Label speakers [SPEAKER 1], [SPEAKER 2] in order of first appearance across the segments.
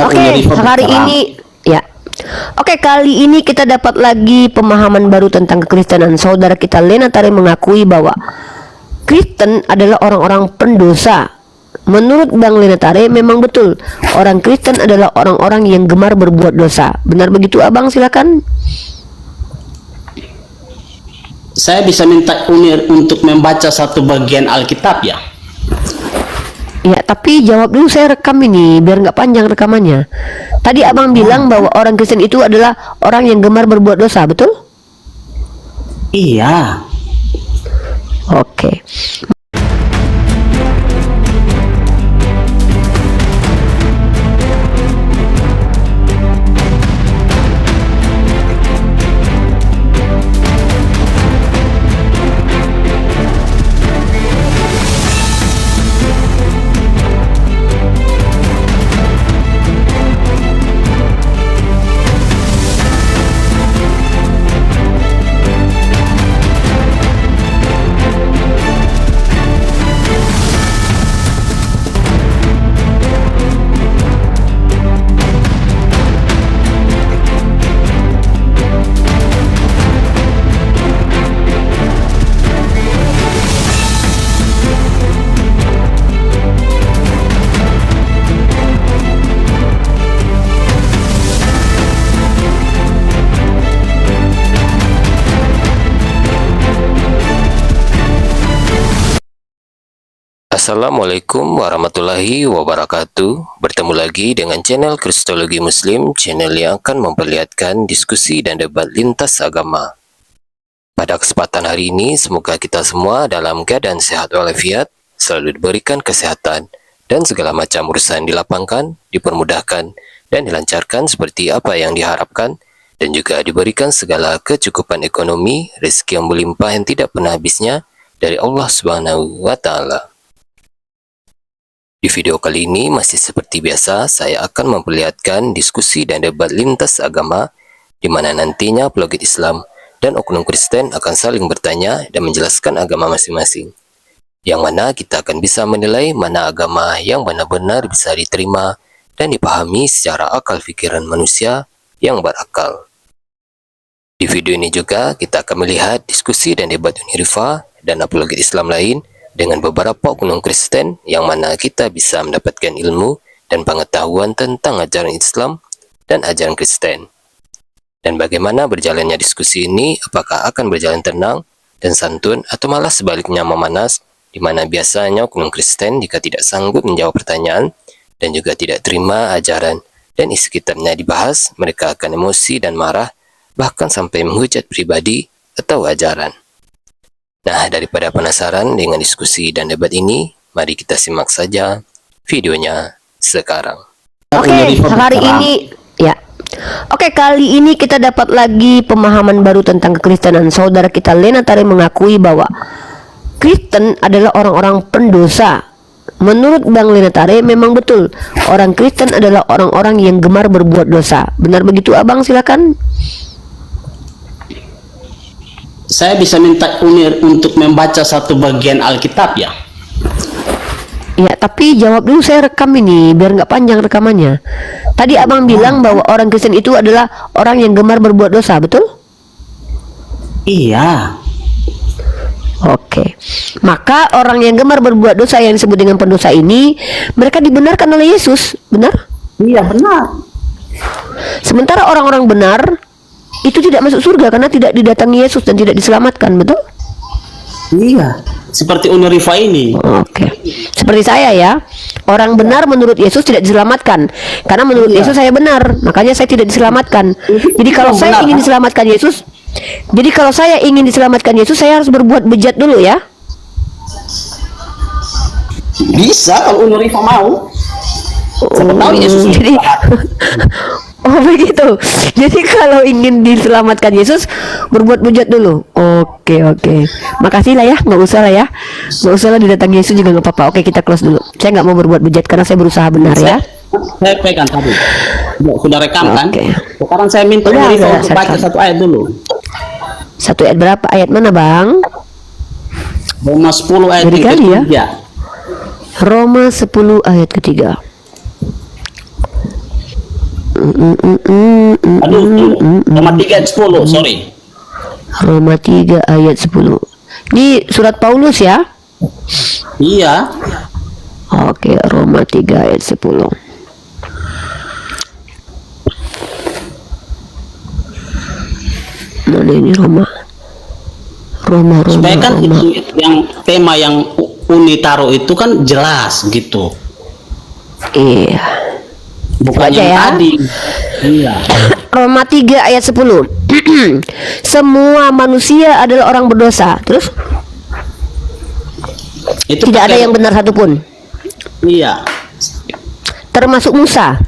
[SPEAKER 1] Oke, hari ini ya. Oke, kali ini kita dapat lagi pemahaman baru tentang kekristenan. Saudara kita Lena Tare mengakui bahwa Kristen adalah orang-orang pendosa. Menurut Bang Lena Tare memang betul, orang Kristen adalah orang-orang yang gemar berbuat dosa. Benar begitu Abang? Silakan.
[SPEAKER 2] Saya bisa minta Unir untuk membaca satu bagian Alkitab ya?
[SPEAKER 1] Ya, tapi jawab dulu, saya rekam ini biar nggak panjang rekamannya. Tadi Abang bilang bahwa orang Kristen itu adalah orang yang gemar berbuat dosa, betul?
[SPEAKER 2] Iya.
[SPEAKER 1] Oke.
[SPEAKER 3] Assalamualaikum warahmatullahi wabarakatuh. Bertemu lagi dengan channel Kristologi Muslim, channel yang akan memperlihatkan diskusi dan debat lintas agama. Pada kesempatan hari ini, semoga kita semua dalam keadaan sehat walafiat, selalu diberikan kesehatan, dan segala macam urusan dilapangkan, dipermudahkan, dan dilancarkan seperti apa yang diharapkan, dan juga diberikan segala kecukupan ekonomi, rezeki yang berlimpah yang tidak pernah habisnya dari Allah Subhanahu wa Ta'ala. Di video kali ini masih seperti biasa, saya akan memperlihatkan diskusi dan debat lintas agama di mana nantinya apologet Islam dan oknum Kristen akan saling bertanya dan menjelaskan agama masing-masing. Yang mana kita akan bisa menilai mana agama yang benar-benar bisa diterima dan dipahami secara akal pikiran manusia yang berakal. Di video ini juga kita akan melihat diskusi dan debat Unirifa dan apologet Islam lain dengan beberapa oknum Kristen yang mana kita bisa mendapatkan ilmu dan pengetahuan tentang ajaran Islam dan ajaran Kristen. Dan bagaimana berjalannya diskusi ini, apakah akan berjalan tenang dan santun atau malah sebaliknya memanas, di mana biasanya oknum Kristen jika tidak sanggup menjawab pertanyaan dan juga tidak terima ajaran dan isi kitabnya dibahas, mereka akan emosi dan marah, bahkan sampai menghujat pribadi atau ajaran. Nah, daripada penasaran dengan diskusi dan debat ini, mari kita simak saja videonya sekarang.
[SPEAKER 1] Oke, hari ini ya. Oke, kali ini kita dapat lagi pemahaman baru tentang kekristenan. Saudara kita Lena Tare mengakui bahwa Kristen adalah orang-orang pendosa. Menurut Bang Lena Tare memang betul, orang Kristen adalah orang-orang yang gemar berbuat dosa. Benar begitu Abang? Silakan.
[SPEAKER 2] Saya bisa minta Unir untuk membaca satu bagian Alkitab ya?
[SPEAKER 1] Ya, tapi jawab dulu, saya rekam ini biar nggak panjang rekamannya. Tadi Abang bilang bahwa orang Kristen itu adalah orang yang gemar berbuat dosa, betul?
[SPEAKER 2] Iya.
[SPEAKER 1] Oke. Maka orang yang gemar berbuat dosa yang disebut dengan pendosa ini, mereka dibenarkan oleh Yesus, benar?
[SPEAKER 2] Iya benar.
[SPEAKER 1] Sementara orang-orang benar itu tidak masuk surga karena tidak didatangi Yesus dan tidak diselamatkan, betul?
[SPEAKER 2] Iya. Seperti Unirifa ini.
[SPEAKER 1] Oke. Seperti saya ya. Orang benar menurut Yesus tidak diselamatkan. Karena menurut Yesus saya benar, makanya saya tidak diselamatkan. Jadi kalau saya ingin diselamatkan Yesus, saya harus berbuat bejat dulu ya.
[SPEAKER 2] Bisa kalau Unirifa mau. Siapa tahu Yesus
[SPEAKER 1] Jadi oh begitu. Jadi kalau ingin diselamatkan Yesus, berbuat bejat dulu. Oke. Makasih lah ya, nggak usah lah didatangi Yesus juga nggak apa-apa. Oke, kita close dulu. Saya nggak mau berbuat bejat karena saya berusaha benar ya.
[SPEAKER 2] Saya pegang tadi. Sudah rekam kan?
[SPEAKER 1] Oke.
[SPEAKER 2] Sekarang saya minta Unirifa untuk baca satu ayat dulu.
[SPEAKER 1] Satu ayat berapa? Ayat mana Bang?
[SPEAKER 2] Roma 10 ayat
[SPEAKER 1] Dari kali ya?
[SPEAKER 2] ketiga.
[SPEAKER 1] Roma 10 ayat ketiga.
[SPEAKER 2] Aduh, Roma 3 ayat 10, sorry.
[SPEAKER 1] Roma 3 ayat 10. Ini surat Paulus ya?
[SPEAKER 2] Iya.
[SPEAKER 1] Oke, Roma 3 ayat 10. Mana ini Roma? Roma.
[SPEAKER 2] Supaya kan itu yang tema yang Uni taruh itu kan jelas gitu.
[SPEAKER 1] Iya.
[SPEAKER 2] Bukan
[SPEAKER 1] Baca
[SPEAKER 2] yang
[SPEAKER 1] ya.
[SPEAKER 2] tadi. Iya.
[SPEAKER 1] Roma 3 ayat 10. Semua manusia adalah orang berdosa. Terus
[SPEAKER 2] Itu
[SPEAKER 1] tidak ada
[SPEAKER 2] pakai-
[SPEAKER 1] yang benar satupun,
[SPEAKER 2] Iya.
[SPEAKER 1] termasuk Musa,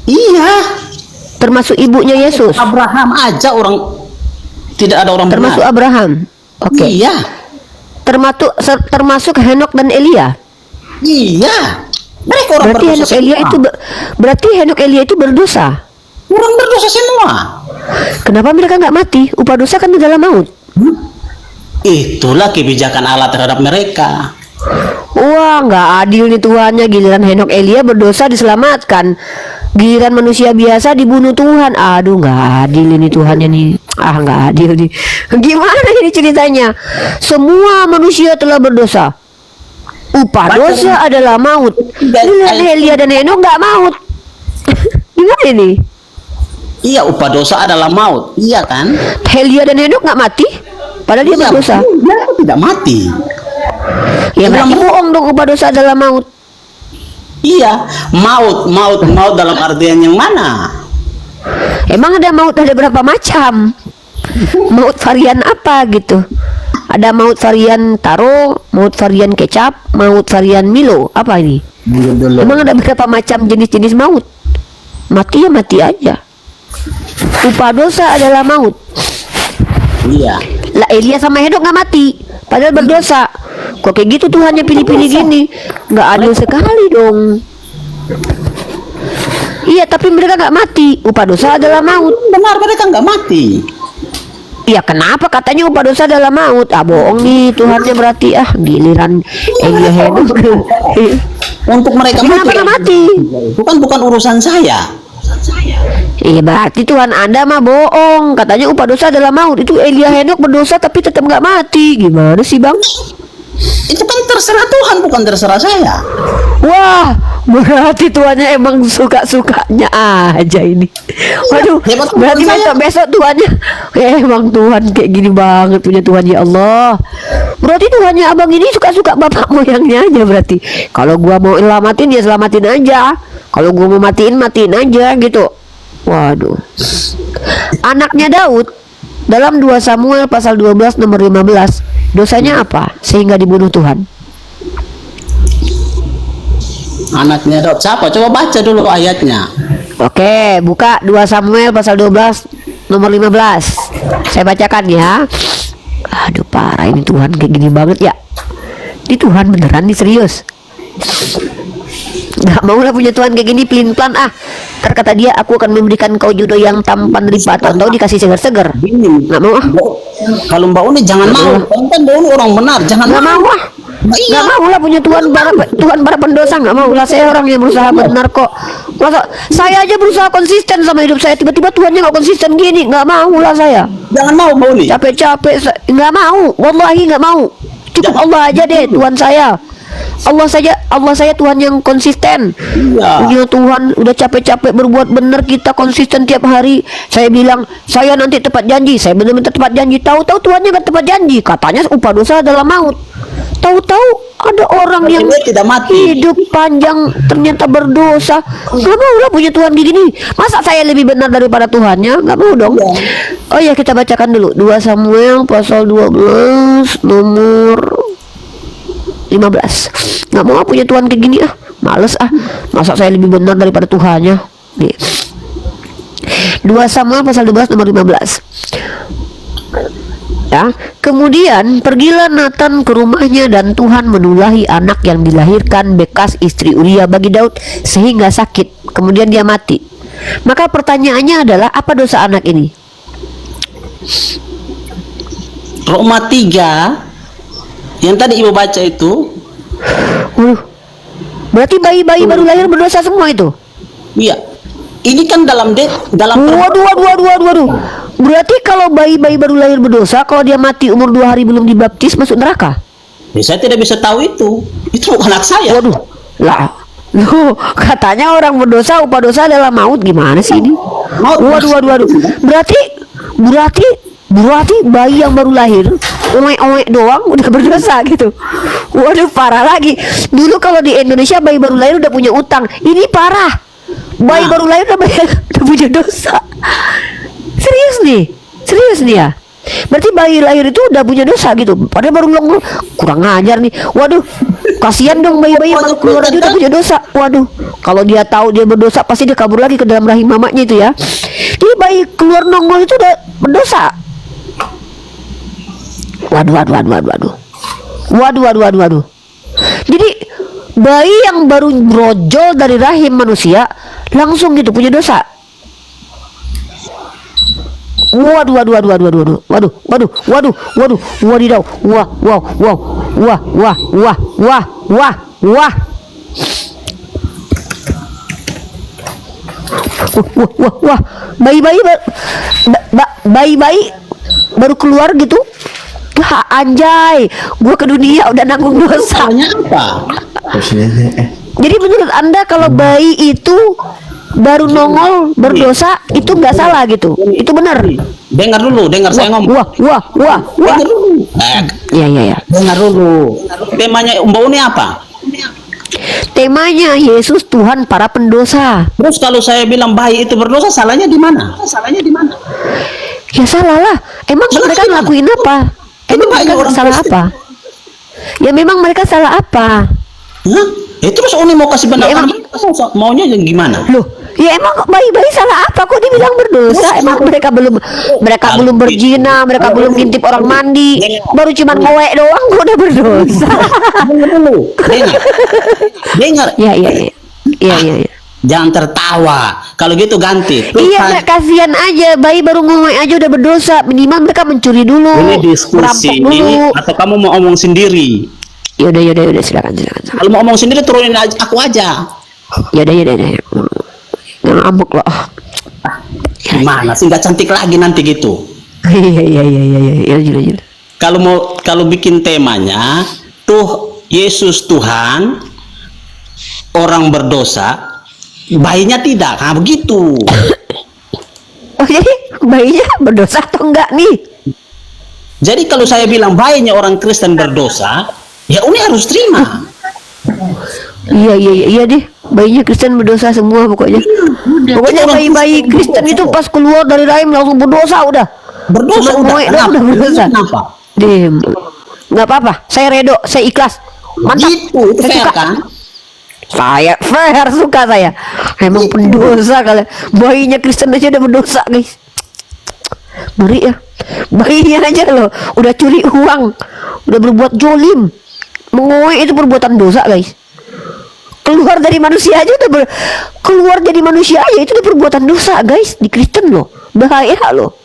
[SPEAKER 2] Iya.
[SPEAKER 1] termasuk ibunya Yesus,
[SPEAKER 2] Abraham aja orang tidak ada orang
[SPEAKER 1] termasuk
[SPEAKER 2] benar.
[SPEAKER 1] Abraham. Oke.
[SPEAKER 2] Iya.
[SPEAKER 1] Termasuk Henok dan Elia.
[SPEAKER 2] Iya. Mereka orang
[SPEAKER 1] Berarti
[SPEAKER 2] berdosa
[SPEAKER 1] Henok Elia
[SPEAKER 2] semua.
[SPEAKER 1] itu berarti Henok Elia itu berdosa.
[SPEAKER 2] Orang berdosa semua.
[SPEAKER 1] Kenapa mereka nggak mati? Upah dosa kan di dalam maut.
[SPEAKER 2] Itulah kebijakan Allah terhadap mereka.
[SPEAKER 1] Wah, nggak adil nih Tuhannya. Giliran Henok Elia berdosa diselamatkan, giliran manusia biasa dibunuh Tuhan. Aduh, nggak adil ini Tuhannya nih. Nggak adil nih. Gimana ini ceritanya? Semua manusia telah berdosa. Upah dosa adalah maut. Giliran Elia dan Henok nggak maut. Gimana ini?
[SPEAKER 2] Iya, upah dosa adalah maut. Iya kan?
[SPEAKER 1] Elia dan Henok nggak mati, padahal dia
[SPEAKER 2] Iya,
[SPEAKER 1] berdosa.
[SPEAKER 2] Dia tidak mati.
[SPEAKER 1] Ya berarti
[SPEAKER 2] Dalam-
[SPEAKER 1] bohong dong, upah dosa adalah maut.
[SPEAKER 2] Iya, maut dalam artian yang mana?
[SPEAKER 1] Emang ada maut ada berapa macam? Maut varian apa gitu? Ada maut varian taro, maut varian kecap, maut varian Milo. Apa ini? Emang ada berapa macam jenis-jenis maut? Mati ya mati aja. Upah dosa adalah maut.
[SPEAKER 2] Iya.
[SPEAKER 1] Lah Elia sama Henok nggak mati, padahal berdosa. Kok kayak gitu Tuhannya pilih-pilih gini? Nggak adil sekali dong. Iya, tapi mereka nggak mati. Upah dosa adalah maut.
[SPEAKER 2] Benar, mereka nggak mati.
[SPEAKER 1] Ya kenapa katanya upah dosa adalah maut? Bohong nih Tuhannya berarti. Giliran Elia Henok.
[SPEAKER 2] Untuk mereka
[SPEAKER 1] Kenapa nggak mati?
[SPEAKER 2] Bukan urusan saya.
[SPEAKER 1] Iya berarti Tuhan Anda mah bohong. Katanya upah dosa adalah maut. Itu Elia Henok berdosa tapi tetap nggak mati. Gimana sih bang?
[SPEAKER 2] Itu kan terserah Tuhan, bukan terserah saya.
[SPEAKER 1] Wah, berarti Tuhannya emang suka-sukanya aja ini. Waduh,
[SPEAKER 2] hebat
[SPEAKER 1] berarti
[SPEAKER 2] Tuhan saya.
[SPEAKER 1] besok Tuhannya emang Tuhan kayak gini banget punya Tuhan ya Allah. Berarti Tuhannya abang ini suka-suka bapak moyangnya aja berarti. Kalau gua mau selamatin ya selamatin aja. Kalau gua mau matiin aja gitu. Waduh. Anaknya Daud dalam 2 Samuel pasal 12 nomor 15, dosanya apa sehingga dibunuh Tuhan?
[SPEAKER 2] Anaknya Daud siapa? Coba baca dulu ayatnya.
[SPEAKER 1] Oke, buka 2 Samuel pasal 12 nomor 15. Saya bacakan ya. Aduh parah ini Tuhan kayak gini banget ya. Ini Tuhan beneran nih serius. Nggak mau lah punya Tuhan kayak gini pelin-pelan Terkata dia, aku akan memberikan kau jodoh yang tampan lipat atau dikasih seger-seger.
[SPEAKER 2] Gini.
[SPEAKER 1] Nggak mau
[SPEAKER 2] Kalau Mbak Uni jangan mau. Kan Mbak Uni orang benar, jangan
[SPEAKER 1] Nggak mau
[SPEAKER 2] Iya.
[SPEAKER 1] Nggak mau lah punya Tuhan para pendosa. Nggak mau lah, saya orang yang berusaha benar kok. Masa saya aja berusaha konsisten sama hidup saya, tiba-tiba Tuhannya nggak konsisten gini. Nggak mau lah saya.
[SPEAKER 2] Jangan mau Mbak Uni.
[SPEAKER 1] Capek-capek nggak mau, wallahi nggak mau. Cukup Allah aja deh Tuhan saya. Allah saya Tuhan yang konsisten.
[SPEAKER 2] Iya.
[SPEAKER 1] Punya Tuhan udah capek-capek berbuat benar, kita konsisten tiap hari. Saya bilang saya nanti tepat janji, saya benar-benar tepat janji. Tahu-tahu Tuhannya nggak tepat janji. Katanya upah dosa adalah maut. Tahu-tahu ada orang yang
[SPEAKER 2] Dia tidak mati.
[SPEAKER 1] hidup panjang ternyata berdosa. Nggak mau lah punya Tuhan gini. Masa saya lebih benar daripada Tuhannya? Nggak mau dong. Oh ya, kita bacakan dulu 2 Samuel pasal 12 nomor 15. Nggak mau punya Tuhan kayak gini males masa saya lebih benar daripada Tuhannya nih. 2 Samuel pasal 12 nomor 15 ya. Kemudian pergilah Nathan ke rumahnya dan Tuhan menulahi anak yang dilahirkan bekas istri Uria bagi Daud sehingga sakit, kemudian dia mati. Maka pertanyaannya adalah, apa dosa anak ini?
[SPEAKER 2] Roma 3 yang tadi ibu baca itu.
[SPEAKER 1] Berarti bayi-bayi baru lahir berdosa semua itu?
[SPEAKER 2] Iya. ini kan dalam
[SPEAKER 1] Waduh. Berarti kalau bayi-bayi baru lahir berdosa, kalau dia mati umur 2 hari belum dibaptis, masuk neraka?
[SPEAKER 2] Ya, saya tidak bisa tahu itu. Itu bukan anak saya.
[SPEAKER 1] Waduh, lah, loh, katanya orang berdosa upah dosa adalah maut, gimana sih ini? Waduh. Berarti bayi yang baru lahir, oek doang udah berdosa gitu. Waduh, parah lagi. Dulu kalau di Indonesia bayi baru lahir udah punya utang, ini parah. Bayi baru lahir udah punya dosa. Serius nih ya. Berarti bayi lahir itu udah punya dosa gitu. Padahal baru long, kurang ajar nih. Waduh, kasihan dong bayi-bayi yang baru keluar aja udah punya dosa. Waduh, kalau dia tahu dia berdosa pasti dia kabur lagi ke dalam rahim mamanya itu ya. Jadi bayi keluar nongol itu udah berdosa. Waduh. Jadi bayi yang baru brojol dari rahim manusia langsung gitu punya dosa. Waduh. Wadidaw. Wah. Bayi-bayi baru keluar gitu. Anjay, gua ke dunia udah nanggung dosa.
[SPEAKER 2] Soalnya apa?
[SPEAKER 1] Jadi menurut Anda kalau bayi itu baru nongol berdosa itu nggak salah gitu? Itu benar?
[SPEAKER 2] Dengar dulu, saya ngomong.
[SPEAKER 1] Wah.
[SPEAKER 2] Dengar dulu.
[SPEAKER 1] Iya.
[SPEAKER 2] Dengar dulu. Temanya Mbak Uni apa?
[SPEAKER 1] Temanya Yesus Tuhan para pendosa.
[SPEAKER 2] Terus kalau saya bilang bayi itu berdosa, salahnya di mana?
[SPEAKER 1] Ya salah lah. Emang mereka ngelakuin apa? Emang mereka salah apa? Ya memang mereka salah apa?
[SPEAKER 2] Hah? Terus Uni mau kasih pendapat maunya yang gimana?
[SPEAKER 1] Loh, ya emang bayi-bayi salah apa kok dibilang berdosa? Emang mereka belum berzina, mereka belum ngintip orang mandi, baru cuman ngowek doang kok udah berdosa.
[SPEAKER 2] Dengar dulu. Dengar.
[SPEAKER 1] Iya.
[SPEAKER 2] Jangan tertawa. Kalau gitu ganti.
[SPEAKER 1] Iya, kasihan aja bayi baru ngomong aja udah berdosa. Minimal mereka mencuri dulu,
[SPEAKER 2] Ini diskusi
[SPEAKER 1] dulu.
[SPEAKER 2] atau kamu mau omong sendiri?
[SPEAKER 1] Yaudah, silakan.
[SPEAKER 2] Kalau mau omong sendiri turunin aja, aku aja.
[SPEAKER 1] Yaudah. Ngamuk loh.
[SPEAKER 2] Gimana sih, nggak cantik lagi nanti gitu.
[SPEAKER 1] Iya.
[SPEAKER 2] Kalau bikin temanya tuh Yesus Tuhan, orang berdosa, bayinya tidak. Nah begitu.
[SPEAKER 1] Oh jadi bayinya berdosa atau enggak nih?
[SPEAKER 2] Jadi kalau saya bilang bayinya orang Kristen berdosa, ya Uni harus terima.
[SPEAKER 1] Iya deh, bayinya Kristen berdosa semua pokoknya. Pokoknya bayi-bayi Kristen itu pas keluar dari rahim langsung berdosa udah.
[SPEAKER 2] Berdosa
[SPEAKER 1] udah berdosa.
[SPEAKER 2] Kenapa?
[SPEAKER 1] Nggak apa-apa, saya redo, saya ikhlas. Mantap.
[SPEAKER 2] Gitu, itu fair kan?
[SPEAKER 1] Saya fair, suka saya. Emang pendosa kalian. Bayinya Kristen aja udah berdosa, guys. Ngeri ya. Bayinya aja loh udah curi uang, udah berbuat jolim. Mengoek itu perbuatan dosa, guys. Keluar dari manusia aja udah keluar jadi manusia aja itu udah perbuatan dosa, guys. Di Kristen loh. Bahaya loh.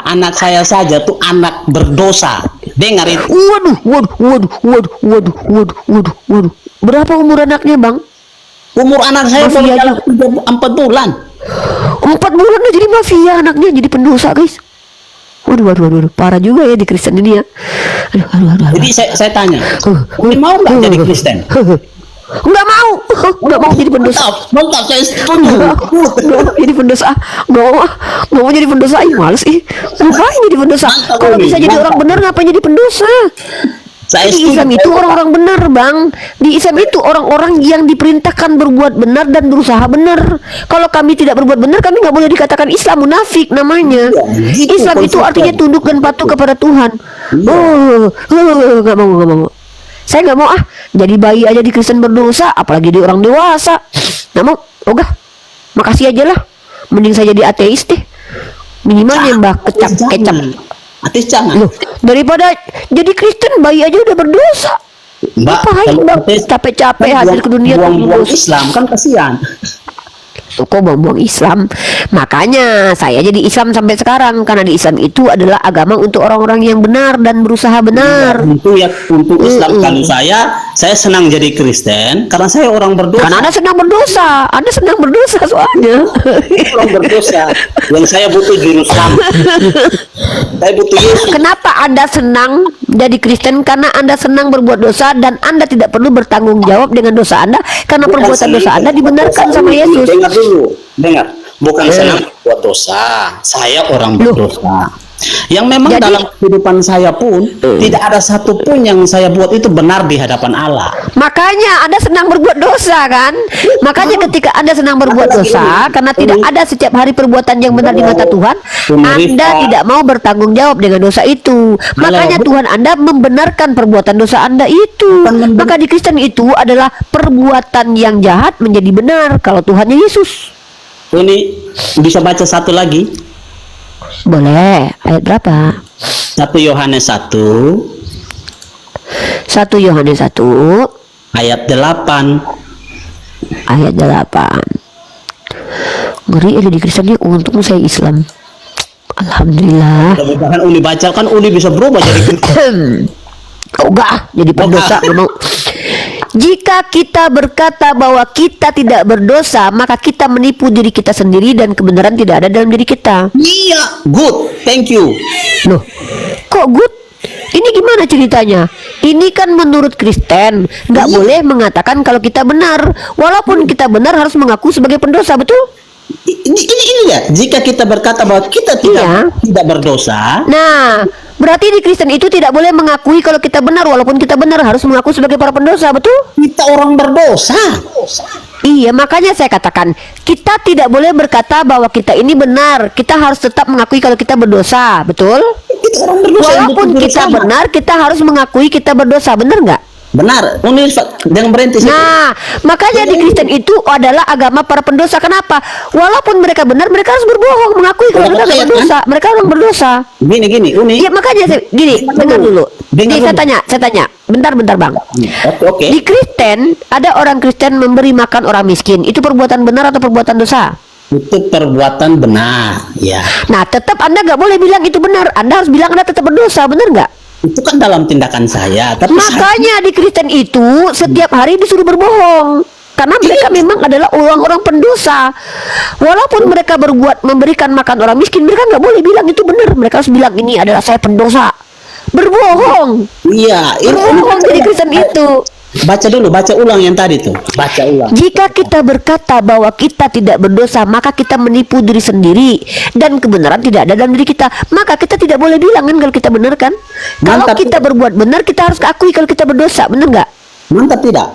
[SPEAKER 2] Anak saya saja tuh anak berdosa. Dengar itu.
[SPEAKER 1] Waduh. Berapa umur anaknya, Bang?
[SPEAKER 2] Umur anak saya baru jalan 4 bulan.
[SPEAKER 1] 4 bulan udah jadi mafia anaknya, jadi pendosa, guys. Waduh, parah juga ya di Kristen ini ya. Aduh.
[SPEAKER 2] Jadi saya tanya, mau nggak jadi Kristen?
[SPEAKER 1] Nggak mau jadi pendosa.
[SPEAKER 2] Mantap, saya setuju.
[SPEAKER 1] Nggak mau jadi pendosa. Nggak mau jadi pendosa. Males ngapain jadi pendosa? Kalau bisa jadi orang benar ngapain jadi pendosa? Di Islam itu orang-orang benar, Bang. Di Islam itu orang-orang yang diperintahkan berbuat benar dan berusaha benar. Kalau kami tidak berbuat benar, kami nggak boleh dikatakan Islam, munafik namanya. Islam itu artinya tunduk dan patuh kepada Tuhan. Nggak mau. Saya nggak mau jadi bayi aja di Kristen berdosa, apalagi di orang dewasa. Nggak mau. Makasih aja lah. Mending saya jadi ateis deh. Minimal nyembah kecap.
[SPEAKER 2] Ateis jangan.
[SPEAKER 1] Loh, daripada jadi Kristen bayi aja udah berdosa.
[SPEAKER 2] Mbak,
[SPEAKER 1] capek-capek hadir ke dunia
[SPEAKER 2] buang-buang Islam kan kasihan.
[SPEAKER 1] kok buang-buang Islam. Makanya saya jadi Islam sampai sekarang, karena di Islam itu adalah agama untuk orang-orang yang benar dan berusaha benar.
[SPEAKER 2] Untuk Islam, kalau saya senang jadi Kristen karena saya orang berdosa.
[SPEAKER 1] Karena Anda sedang berdosa, Anda sedang berdosa soalnya.
[SPEAKER 2] Orang berdosa. Yang saya butuh juru selamat. Saya butuh Yesus.
[SPEAKER 1] Kenapa Anda senang jadi Kristen? Karena Anda senang berbuat dosa dan Anda tidak perlu bertanggung jawab dengan dosa Anda, karena perbuatan dosa Anda dibenarkan sama Yesus.
[SPEAKER 2] Dengar dulu, dengar. Bukan senang berbuat dosa. Saya orang berdosa. Yang memang
[SPEAKER 1] Jadi,
[SPEAKER 2] dalam kehidupan saya pun tidak ada satupun yang saya buat itu benar di hadapan Allah.
[SPEAKER 1] makanya Anda senang berbuat dosa kan? Makanya ketika Anda senang berbuat dosa, karena tidak ada setiap hari perbuatan yang benar di mata Tuhan, Anda tidak mau bertanggung jawab dengan dosa itu. Makanya Tuhan Anda membenarkan perbuatan dosa Anda itu. Maka di Kristen itu adalah perbuatan yang jahat menjadi benar kalau Tuhannya Yesus.
[SPEAKER 2] Ini bisa baca satu lagi.
[SPEAKER 1] Boleh. Ayat berapa?
[SPEAKER 2] 1 Yohanes 1
[SPEAKER 1] 1 Yohanes 1
[SPEAKER 2] ayat 8.
[SPEAKER 1] ayat 8. Ngeri ini di Kristen ini, untung saya Islam. Alhamdulillah.
[SPEAKER 2] Mudah-mudahan Uni baca kan Uni bisa berubah jadi Kristen.
[SPEAKER 1] Oh enggak, jadi pendosa memang. Jika kita berkata bahwa kita tidak berdosa, maka kita menipu diri kita sendiri dan kebenaran tidak ada dalam diri kita.
[SPEAKER 2] Iya, good, thank you.
[SPEAKER 1] Loh, kok good? Ini gimana ceritanya? Ini kan menurut Kristen nggak boleh mengatakan kalau kita benar. Walaupun kita benar harus mengaku sebagai pendosa, betul?
[SPEAKER 2] Ini ya. Jika kita berkata bahwa kita tidak berdosa,
[SPEAKER 1] Nah, berarti di Kristen itu tidak boleh mengakui kalau kita benar, walaupun kita benar harus mengaku sebagai para pendosa, betul?
[SPEAKER 2] kita orang berdosa.
[SPEAKER 1] Iya, makanya saya katakan kita tidak boleh berkata bahwa kita ini benar. Kita harus tetap mengakui kalau kita berdosa, betul?
[SPEAKER 2] Kita orang berdosa.
[SPEAKER 1] Walaupun kita benar, kita harus mengakui kita berdosa, benar nggak?
[SPEAKER 2] Benar, Uni jangan berhenti.
[SPEAKER 1] Nah, makanya di Kristen itu adalah agama para pendosa. Kenapa? Walaupun mereka benar, mereka harus berbohong, mengakui kalau mereka berdosa. Mereka orang berdosa.
[SPEAKER 2] Gini, Uni.
[SPEAKER 1] Iya, makanya gini, dengar dulu. Nih, saya tanya. Bentar, Bang.
[SPEAKER 2] Oke.
[SPEAKER 1] Di Kristen, ada orang Kristen memberi makan orang miskin. Itu perbuatan benar atau perbuatan dosa?
[SPEAKER 2] Itu perbuatan benar, ya.
[SPEAKER 1] Nah, tetap Anda nggak boleh bilang itu benar. Anda harus bilang Anda tetap berdosa, benar nggak?
[SPEAKER 2] Itu kan dalam tindakan saya. Tapi
[SPEAKER 1] Makanya di Kristen itu setiap hari disuruh berbohong. Karena mereka memang adalah orang-orang pendosa. Walaupun mereka memberikan makan orang miskin, mereka nggak boleh bilang itu benar. Mereka harus bilang ini adalah saya pendosa. Berbohong.
[SPEAKER 2] Iya,
[SPEAKER 1] Berbohong di Kristen itu.
[SPEAKER 2] Baca ulang yang tadi tuh. Baca ulang.
[SPEAKER 1] Jika kita berkata bahwa kita tidak berdosa, maka kita menipu diri sendiri dan kebenaran tidak ada dalam diri kita. Maka kita tidak boleh bilang kan kalau kita benar kan? Kalau kita berbuat benar, kita harus akui kalau kita berdosa, benar nggak?
[SPEAKER 2] Mantap tidak?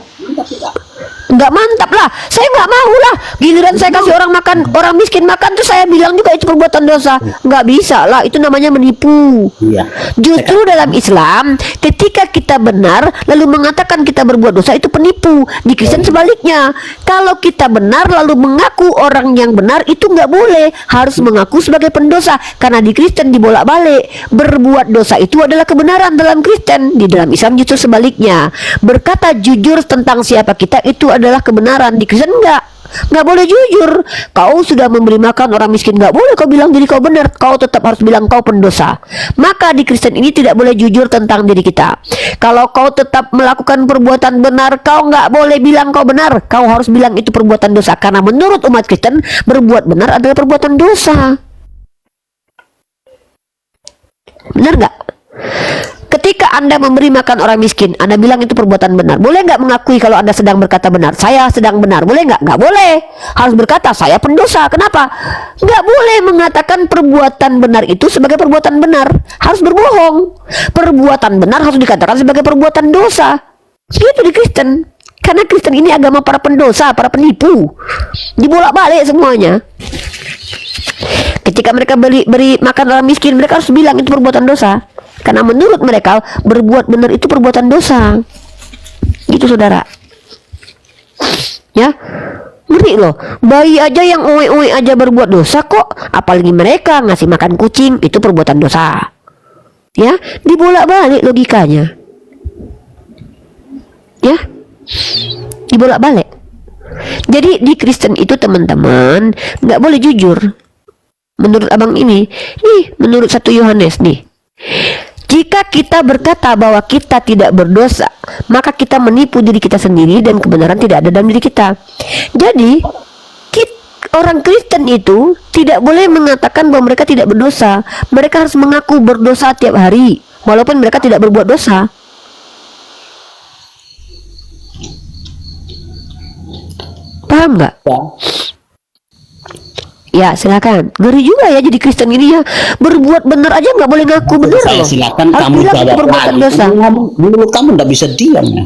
[SPEAKER 1] Nggak mantap lah, saya nggak mau lah. Giliran saya kasih orang miskin makan tuh saya bilang juga itu perbuatan dosa. Nggak bisa lah, itu namanya menipu.
[SPEAKER 2] Iya.
[SPEAKER 1] Justru dalam Islam, ketika kita benar lalu mengatakan kita berbuat dosa, itu penipu. Di Kristen sebaliknya, kalau kita benar lalu mengaku orang yang benar, itu nggak boleh, harus mengaku sebagai pendosa. Karena di Kristen dibolak-balik, berbuat dosa itu adalah kebenaran dalam Kristen. Di dalam Islam justru sebaliknya, berkata jujur tentang siapa kita itu adalah kebenaran. Di Kristen nggak boleh jujur. Kau sudah memberi makan orang miskin, nggak boleh kau bilang diri kau benar. Kau tetap harus bilang kau pendosa. Maka di Kristen ini tidak boleh jujur tentang diri kita. Kalau kau tetap melakukan perbuatan benar, kau nggak boleh bilang kau benar. Kau harus bilang itu perbuatan dosa. Karena menurut umat Kristen, berbuat benar adalah perbuatan dosa. Benar nggak? Ketika Anda memberi makan orang miskin, Anda bilang itu perbuatan benar. Boleh nggak mengakui kalau Anda sedang berkata benar? Saya sedang benar. Boleh nggak? Nggak boleh. Harus berkata saya pendosa. Kenapa? Nggak boleh mengatakan perbuatan benar itu sebagai perbuatan benar. Harus berbohong. Perbuatan benar harus dikatakan sebagai perbuatan dosa. Itu di Kristen. Karena Kristen ini agama para pendosa, para penipu. Dibolak-balik semuanya. Ketika mereka beri makan orang miskin, mereka harus bilang itu perbuatan dosa. Karena menurut mereka berbuat benar itu perbuatan dosa. Gitu saudara. Ya, ngeri loh. Bayi aja yang oe-oe aja berbuat dosa kok. Apalagi mereka ngasih makan kucing, itu perbuatan dosa. Ya, dibolak-balik logikanya. Ya, dibolak-balik. Jadi di Kristen itu teman-teman nggak boleh jujur. Menurut abang ini, nih menurut 1 Yohanes nih, jika kita berkata bahwa kita tidak berdosa, maka kita menipu diri kita sendiri dan kebenaran tidak ada dalam diri kita. Jadi orang Kristen itu tidak boleh mengatakan bahwa mereka tidak berdosa. Mereka harus mengaku berdosa tiap hari, walaupun mereka tidak berbuat dosa. Paham nggak?
[SPEAKER 2] Ya.
[SPEAKER 1] Ya silakan. Ngeri juga ya jadi Kristen ini ya, berbuat benar aja nggak boleh ngaku benar
[SPEAKER 2] Saya
[SPEAKER 1] loh.
[SPEAKER 2] silakan
[SPEAKER 1] Harus
[SPEAKER 2] kamu
[SPEAKER 1] bilang itu
[SPEAKER 2] jawab
[SPEAKER 1] perbuatan
[SPEAKER 2] lagi.
[SPEAKER 1] dosa.
[SPEAKER 2] Menurut kamu nggak bisa diam ya?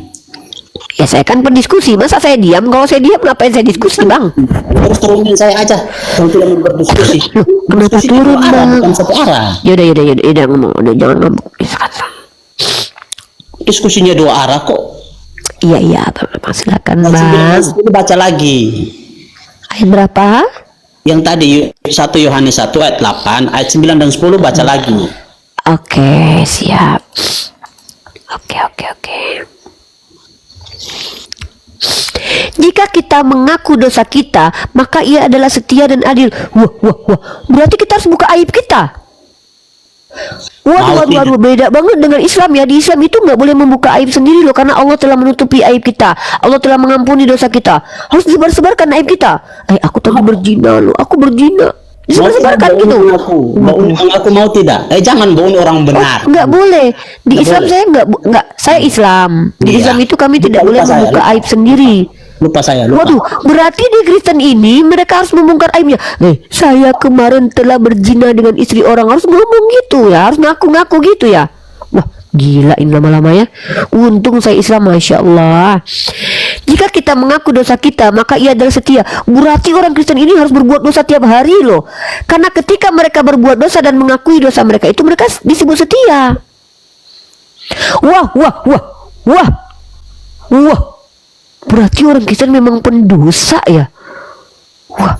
[SPEAKER 1] Ya saya kan berdiskusi, masa saya diam? Kalau saya diam ngapain saya diskusi bang?
[SPEAKER 2] Terus turunin saya aja kalau tidak mau berdiskusi.
[SPEAKER 1] Loh, kenapa
[SPEAKER 2] Diskusi
[SPEAKER 1] turun,
[SPEAKER 2] dua arah,
[SPEAKER 1] Bang?
[SPEAKER 2] bukan satu arah.
[SPEAKER 1] Yaudah ngomong, udah jangan ngomong.
[SPEAKER 2] Diskusinya 2 arah kok.
[SPEAKER 1] Iya bang, silakan
[SPEAKER 2] Ayat 9 dan
[SPEAKER 1] bang.
[SPEAKER 2] 10 baca lagi.
[SPEAKER 1] Ayat berapa?
[SPEAKER 2] Yang tadi 1 Yohanes 1 ayat 8, ayat 9 dan 10 baca lagi.
[SPEAKER 1] Oke, siap. Oke. Jika kita mengaku dosa kita, maka Ia adalah setia dan adil. Wah. Berarti kita harus buka aib kita. Waduh, beda banget dengan Islam ya. Di Islam itu nggak boleh membuka aib sendiri loh, karena Allah telah menutupi aib kita. Allah telah mengampuni dosa kita. Harus disebar-sebarkan aib kita. Aku tadi berzina loh, aku berzina. Disebar-sebarkan gitu.
[SPEAKER 2] Aku mau tidak? Jangan bohong orang benar.
[SPEAKER 1] Nggak boleh. Di
[SPEAKER 2] Nggak
[SPEAKER 1] Islam
[SPEAKER 2] boleh.
[SPEAKER 1] saya nggak. Saya Islam. Di
[SPEAKER 2] Iya.
[SPEAKER 1] Islam itu kami tidak
[SPEAKER 2] Lupa
[SPEAKER 1] boleh
[SPEAKER 2] saya,
[SPEAKER 1] membuka
[SPEAKER 2] lupa.
[SPEAKER 1] aib sendiri.
[SPEAKER 2] Lupa.
[SPEAKER 1] Waduh, berarti di Kristen ini mereka harus membongkar aibnya. Saya kemarin telah berzina dengan istri orang, harus ngomong gitu ya, harus ngaku-ngaku gitu ya. Wah, gila ini lama-lama ya. Untung saya Islam, Masya Allah. Jika kita mengaku dosa kita, maka Ia adalah setia. Berarti orang Kristen ini harus berbuat dosa tiap hari loh. Karena ketika mereka berbuat dosa dan mengakui dosa mereka itu, mereka disebut setia. Wah. Berarti orang Kristen memang pendosa ya. Wah.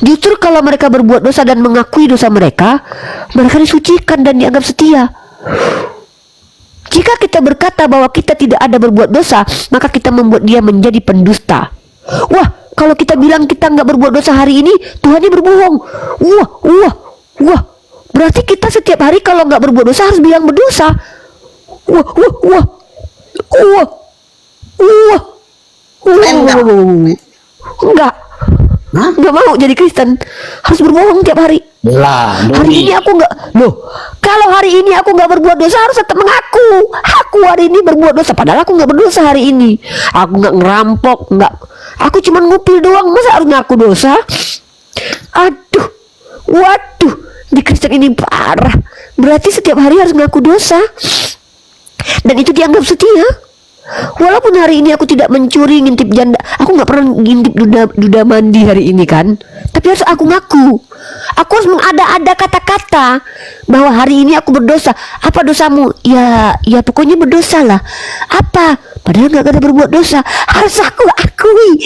[SPEAKER 1] Justru kalau mereka berbuat dosa dan mengakui dosa mereka disucikan dan dianggap setia. Jika kita berkata bahwa kita tidak ada berbuat dosa, maka kita membuat dia menjadi pendusta. Wah, kalau kita bilang kita nggak berbuat dosa hari ini, Tuhannya berbohong. Wah. Berarti kita setiap hari kalau nggak berbuat dosa harus bilang berdosa. Wah. Enggak.
[SPEAKER 2] Hah?
[SPEAKER 1] Enggak mau jadi Kristen. Harus berbohong tiap hari.
[SPEAKER 2] Lah,
[SPEAKER 1] Hari ini aku enggak. Loh, kalau hari ini aku enggak berbuat dosa harus tetap mengaku. Aku hari ini berbuat dosa, padahal aku enggak berdosa hari ini. Aku enggak ngerampok, enggak. Aku cuma ngupil doang, masa harus ngaku dosa? Aduh. Waduh, di Kristen ini parah. Berarti setiap hari harus ngaku dosa. Dan itu dianggap setia. Walaupun hari ini aku tidak mencuri, ngintip janda, aku nggak pernah ngintip duda mandi hari ini kan, tapi harus aku ngaku. Aku harus mengada-ada kata-kata bahwa hari ini aku berdosa. Apa dosamu? Ya pokoknya berdosa lah. Apa? Padahal nggak ada berbuat dosa. Harus aku akui.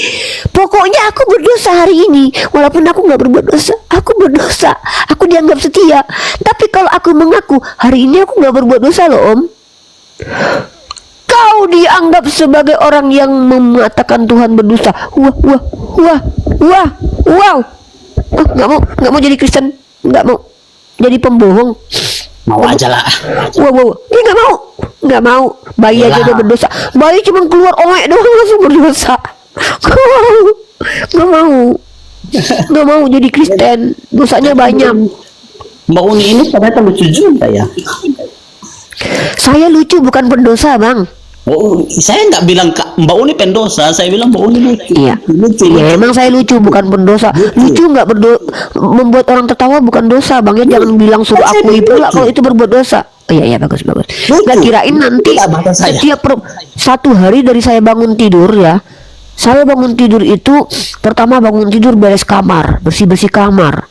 [SPEAKER 1] Pokoknya aku berdosa hari ini, walaupun aku nggak berbuat dosa. Aku berdosa. Aku dianggap setia. Tapi kalau aku mengaku hari ini aku nggak berbuat dosa loh Om, kau dianggap sebagai orang yang mengatakan Tuhan berdusta. Wow. Nggak mau jadi Kristen, nggak mau jadi pembohong.
[SPEAKER 2] Mau aja lah.
[SPEAKER 1] Wow. Nggak mau. Bayi aja udah berdosa. Bayi cuma keluar oek doang langsung berdosa. Nggak mau jadi Kristen. Dosanya banyak.
[SPEAKER 2] Mbak Uni ini ternyata lucu juga ya.
[SPEAKER 1] Saya lucu bukan pendosa bang.
[SPEAKER 2] Oh, saya nggak bilang Mbak Uni pendosa, saya bilang Mbak Uni lucu.
[SPEAKER 1] Iya.
[SPEAKER 2] Lucu.
[SPEAKER 1] Ya emang saya lucu bukan pendosa. Lucu nggak membuat orang tertawa bukan dosa bang ya. Jangan bilang suruh
[SPEAKER 2] Saya
[SPEAKER 1] akui
[SPEAKER 2] lucu.
[SPEAKER 1] pula kalau itu berbuat dosa. Iya bagus.
[SPEAKER 2] Lucu.
[SPEAKER 1] Nggak kirain nanti
[SPEAKER 2] Itulah bahasa saya.
[SPEAKER 1] setiap satu hari dari saya bangun tidur ya. Saya bangun tidur itu pertama bangun tidur beres kamar, bersih kamar.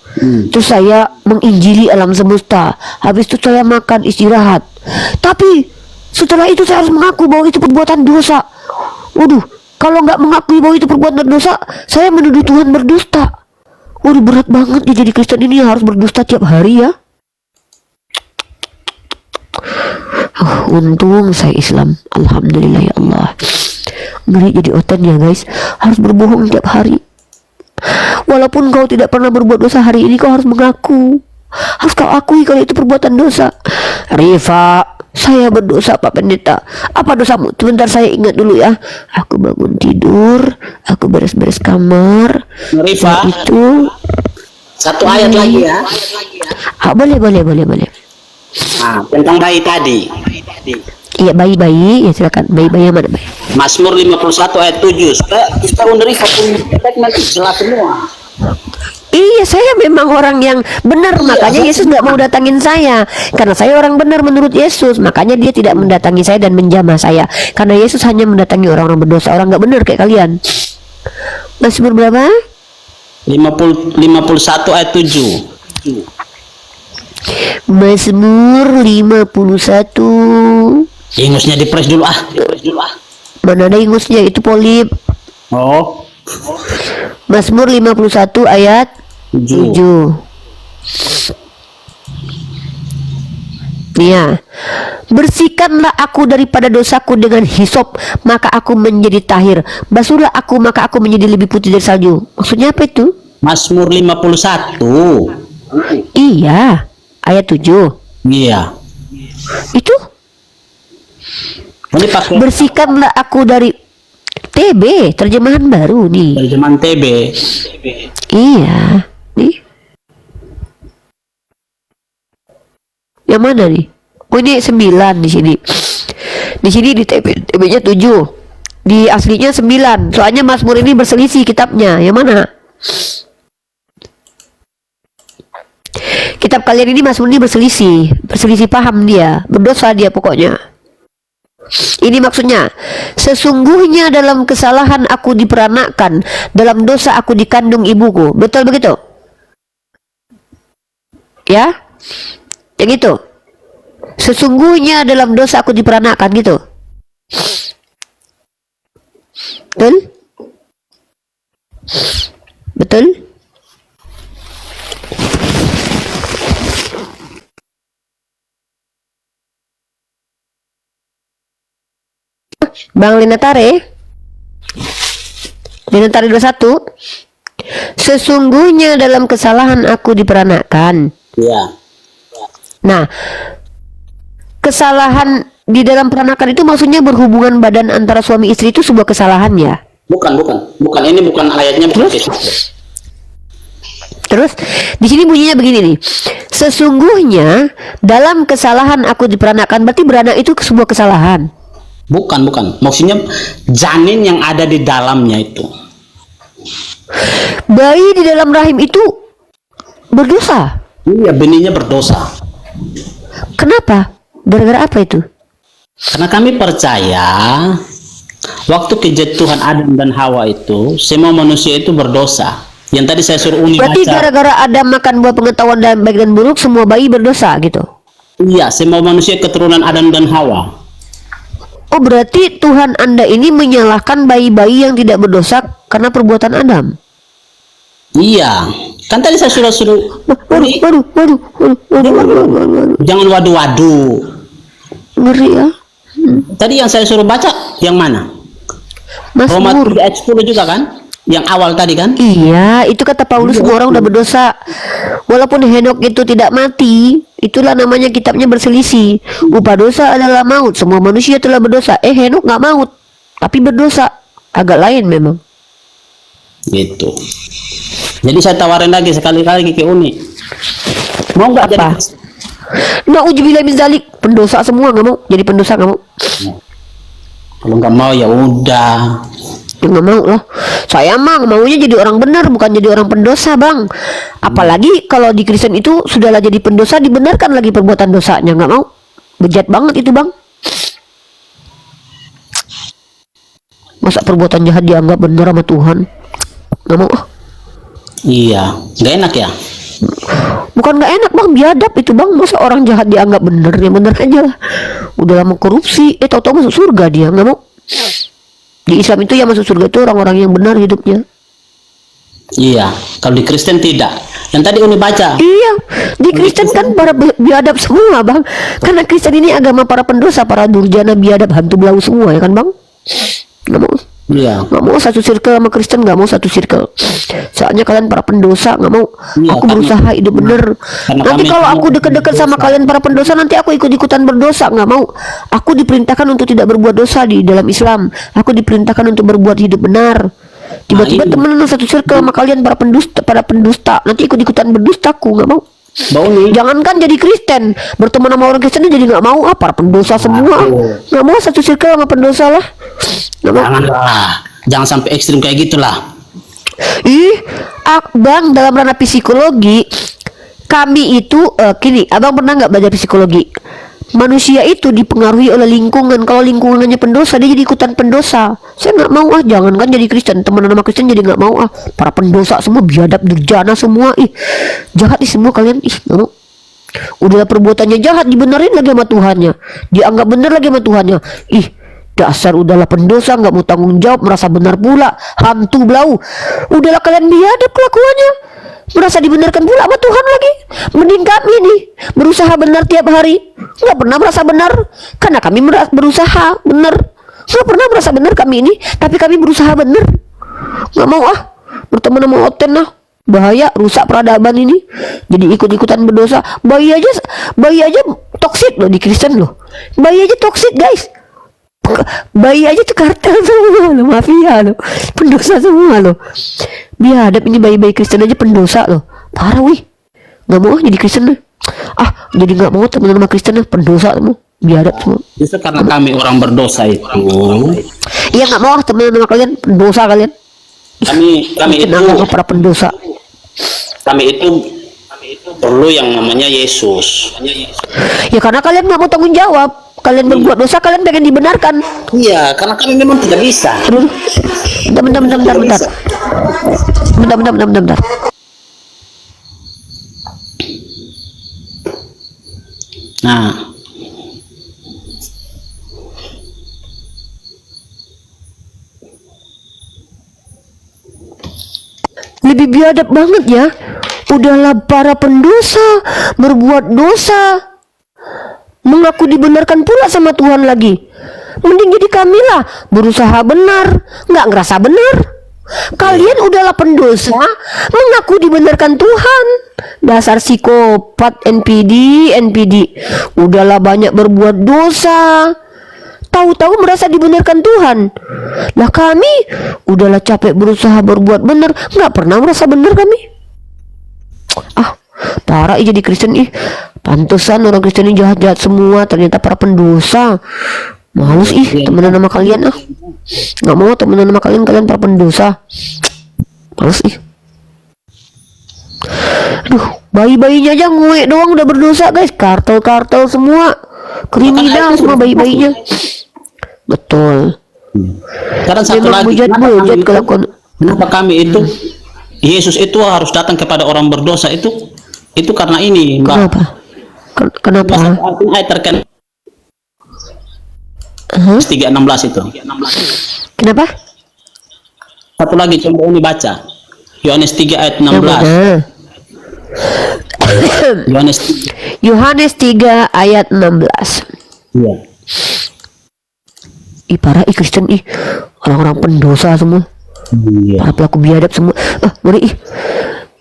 [SPEAKER 1] Terus saya menginjili alam semesta. Habis itu saya makan istirahat. Tapi setelah itu saya harus mengaku bahwa itu perbuatan dosa. Waduh, kalau nggak mengakui bahwa itu perbuatan dosa, saya menuduh Tuhan berdusta. Waduh, berat banget ya jadi Kristen ini harus berdusta tiap hari ya. Untung saya Islam. Alhamdulillah ya Allah. Ngeri jadi oten ya guys. Harus berbohong tiap hari. Walaupun kau tidak pernah berbuat dosa, hari ini kau harus mengaku. Harus kau akui kalau itu perbuatan dosa. Rifa, saya berdosa Pak Pendeta. Apa dosamu? Sebentar saya ingat dulu ya. Aku bangun tidur, aku beres-beres kamar.
[SPEAKER 2] Rifa,
[SPEAKER 1] Itu
[SPEAKER 2] satu ayat lagi ya.
[SPEAKER 1] boleh.
[SPEAKER 2] Tentang bayi tadi.
[SPEAKER 1] Iya, bayi-bayi, ya silakan. Bayi-bayi yang mana, bayi?
[SPEAKER 2] Mazmur 51 ayat 7. Kita Rifa punya nanti jelas semua.
[SPEAKER 1] Iya, saya memang orang yang benar, makanya Yesus nggak mau datangin saya, karena saya orang benar menurut Yesus. Makanya dia tidak mendatangi saya dan menjamah saya, karena Yesus hanya mendatangi orang-orang berdosa, orang nggak benar kayak kalian. Mazmur berapa?
[SPEAKER 2] 51 ayat 7.
[SPEAKER 1] Mazmur 51.
[SPEAKER 2] Ingusnya dipres dulu ah.
[SPEAKER 1] Mana ada ingusnya, itu polip.
[SPEAKER 2] Oh,
[SPEAKER 1] Mazmur 51 ayat 7. Ya, bersihkanlah aku daripada dosaku dengan hisop, maka aku menjadi tahir. Basuhlah aku, maka aku menjadi lebih putih dari salju. Maksudnya apa itu?
[SPEAKER 2] Mazmur 51.
[SPEAKER 1] Iya, ayat 7.
[SPEAKER 2] Iya.
[SPEAKER 1] Itu
[SPEAKER 2] Ini pakai
[SPEAKER 1] bersihkanlah aku dari TB, terjemahan baru nih.
[SPEAKER 2] terjemahan TB.
[SPEAKER 1] Iya, nih. Yang mana nih? Oh, ini 9 di sini. Di sini di TB-nya 7. Di aslinya 9. Soalnya Mazmur ini berselisih kitabnya. Yang mana? Kitab kalian ini Mazmur ini berselisih paham dia, berdosa dia pokoknya. Ini maksudnya, sesungguhnya dalam kesalahan aku diperanakkan, dalam dosa aku dikandung ibuku. Betul begitu? Ya? Yang itu. Sesungguhnya dalam dosa aku diperanakkan gitu. Betul? Betul? Bang Linatare 21. Sesungguhnya dalam kesalahan aku diperanakkan.
[SPEAKER 2] Iya.
[SPEAKER 1] Nah, kesalahan di dalam peranakan itu maksudnya berhubungan badan antara suami istri itu sebuah kesalahan ya?
[SPEAKER 2] Bukan. Ini bukan ayatnya.
[SPEAKER 1] Terus di sini bunyinya begini nih. Sesungguhnya dalam kesalahan aku diperanakkan, berarti beranak itu sebuah kesalahan.
[SPEAKER 2] Bukan. Maksudnya janin yang ada di dalamnya itu.
[SPEAKER 1] Bayi di dalam rahim itu berdosa.
[SPEAKER 2] Iya, benihnya berdosa.
[SPEAKER 1] Kenapa? Gara-gara apa itu?
[SPEAKER 2] Karena kami percaya waktu kejatuhan Adam dan Hawa itu semua manusia itu berdosa. Yang tadi saya suruh Uni
[SPEAKER 1] Berarti
[SPEAKER 2] baca.
[SPEAKER 1] gara-gara Adam makan buah pengetahuan dan baik dan buruk, semua bayi berdosa gitu.
[SPEAKER 2] Iya, semua manusia keturunan Adam dan Hawa.
[SPEAKER 1] Oh, berarti Tuhan Anda ini menyalahkan bayi-bayi yang tidak berdosa karena perbuatan Adam.
[SPEAKER 2] Iya, kan tadi saya suruh
[SPEAKER 1] Waduh.
[SPEAKER 2] jangan wadu-wadu.
[SPEAKER 1] Ngeri ya.
[SPEAKER 2] Tadi yang saya suruh baca yang mana? Roma
[SPEAKER 1] Mazmur.
[SPEAKER 2] 3 ayat 10 juga kan? Yang awal tadi kan?
[SPEAKER 1] Iya, itu kata Paulus, semua orang udah berdosa. Walaupun Henok itu tidak mati, itulah namanya kitabnya berselisih. Upah dosa adalah maut. Semua manusia telah berdosa. Henok nggak maut, tapi berdosa. Agak lain memang.
[SPEAKER 2] Gitu. Jadi saya tawarin lagi sekali-kali ke Uni. Mau nggak jadi?
[SPEAKER 1] Apa? Nauzubillah min zalik. Pendosa semua nggak mau. Jadi pendosa nggak mau.
[SPEAKER 2] Kalau nggak mau ya udah.
[SPEAKER 1] Ya nggak mau loh. Saya mah maunya jadi orang benar, bukan jadi orang pendosa, Bang. Apalagi kalau di Kristen itu sudahlah jadi pendosa, dibenarkan lagi perbuatan dosanya. Nggak mau. Bejat banget itu, Bang. Masa perbuatan jahat dianggap benar sama Tuhan? Nggak mau.
[SPEAKER 2] Iya, nggak enak ya.
[SPEAKER 1] Bukan nggak enak, Bang, biadab itu, Bang. Masa orang jahat dianggap benar? Ya benar aja lah. Udah lama korupsi, tahu-tahu masuk surga dia. Nggak mau. Di Islam itu yang masuk surga itu orang-orang yang benar hidupnya.
[SPEAKER 2] Iya, kalau di Kristen tidak. Yang tadi Uni baca.
[SPEAKER 1] Iya, di Kristen kan para biadab semua, Bang. Karena Kristen ini agama para pendosa, para durjana, biadab, hantu belau semua ya kan, Bang? Nggak mau.
[SPEAKER 2] Iya.
[SPEAKER 1] Nggak mau satu circle sama Kristen, nggak mau satu circle. Soalnya kalian para pendosa, nggak mau.
[SPEAKER 2] Iya,
[SPEAKER 1] Aku berusaha hidup bener.
[SPEAKER 2] karena
[SPEAKER 1] Nanti
[SPEAKER 2] kami
[SPEAKER 1] kalau
[SPEAKER 2] semua
[SPEAKER 1] aku deket-deket sama
[SPEAKER 2] berdosa.
[SPEAKER 1] kalian para pendosa, nanti aku ikut-ikutan berdosa, nggak mau. Aku diperintahkan untuk tidak berbuat dosa di dalam Islam. Aku diperintahkan untuk berbuat hidup benar. Tiba-tiba
[SPEAKER 2] ini.
[SPEAKER 1] temenan satu circle sama kalian para pendusta, nanti ikut-ikutan berdustaku, nggak mau.
[SPEAKER 2] Bau nih.
[SPEAKER 1] Jangankan jadi Kristen, berteman sama orang Kristen jadi nggak mau. Para pendosa semua, nggak mau satu circle sama pendosa lah. Nggak mau.
[SPEAKER 2] Janganlah. Jangan sampai ekstrim kayak gitulah.
[SPEAKER 1] Bang, dalam ranah psikologi, kami itu gini, abang pernah nggak belajar psikologi? Manusia itu dipengaruhi oleh lingkungan. Kalau lingkungannya pendosa, dia jadi ikutan pendosa. Saya nggak mau jangankan jadi Kristen, teman sama Kristen jadi nggak mau Para pendosa semua, biadab, durjana semua, jahat semua kalian, nggak mau. Udah perbuatannya jahat, dibenerin lagi sama Tuhannya, dianggap bener lagi sama Tuhannya. Dasar udahlah pendosa, nggak mau tanggung jawab, merasa benar pula, hantu blau. Udahlah kalian biadab kelakuannya, merasa dibenarkan pula sama Tuhan lagi. Mending kami nih berusaha benar tiap hari, nggak pernah merasa benar, karena kami berusaha benar. Nggak pernah merasa benar kami ini, tapi kami berusaha benar. Nggak mau berteman sama Oten bahaya, rusak peradaban ini. Jadi ikut-ikutan berdosa. Bayi aja toksik loh di Kristen loh. Bayi aja toksik guys. Bayi aja tuh kartel semua loh, mafia loh, pendosa semua loh. Biadab ini bayi-bayi Kristen aja pendosa loh, parah wih. Nggak mau jadi Kristen deh. Jadi nggak mau teman sama Kristen pendosa semua, biadab semua.
[SPEAKER 2] Justru karena kami orang berdosa itu,
[SPEAKER 1] Iya nggak mau teman sama kalian pendosa kalian.
[SPEAKER 2] kami itu
[SPEAKER 1] Kenal para pendosa.
[SPEAKER 2] kami itu perlu yang namanya Yesus.
[SPEAKER 1] Ya karena kalian nggak mau tanggung jawab. Kalian berbuat dosa, kalian pengen dibenarkan.
[SPEAKER 2] Iya, karena kami memang tidak bisa.
[SPEAKER 1] Aduh, bentar. Bentar.
[SPEAKER 2] Nah,
[SPEAKER 1] Lebih biadab banget ya. Udahlah para pendosa berbuat dosa, mengaku dibenarkan pula sama Tuhan lagi. Mending jadi kami lah, berusaha benar, nggak ngerasa benar. Kalian udahlah pendosa, mengaku dibenarkan Tuhan. Dasar psikopat, NPD. Udahlah banyak berbuat dosa, tahu-tahu merasa dibenarkan Tuhan. Lah kami udahlah capek berusaha berbuat benar, nggak pernah merasa benar kami. Parah jadi Kristen Pantesan orang Kristen ini jahat-jahat semua, ternyata para pendosa. Males temenan sama kalian nggak mau temenan sama kalian para pendosa. Males Aduh, bayi-bayinya aja nguek doang udah berdosa guys. Kartel semua, kriminal semua bayi-bayinya. Betul.
[SPEAKER 2] karena satu
[SPEAKER 1] Memang
[SPEAKER 2] lagi,
[SPEAKER 1] bujat kelakuan.
[SPEAKER 2] kenapa kami itu Yesus itu harus datang kepada orang berdosa itu karena ini, Mbak.
[SPEAKER 1] Kenapa?
[SPEAKER 2] Ayat terkait 3:16 itu.
[SPEAKER 1] Kenapa?
[SPEAKER 2] Satu lagi coba ini baca. Yohanes 3 ayat
[SPEAKER 1] Yang
[SPEAKER 2] 16.
[SPEAKER 1] mana?
[SPEAKER 2] Yohanes
[SPEAKER 1] Yohanes 3 ayat 16.
[SPEAKER 2] Iya.
[SPEAKER 1] Parah Kristen orang-orang pendosa semua.
[SPEAKER 2] Iya.
[SPEAKER 1] Para pelaku biadab semua. Ngeri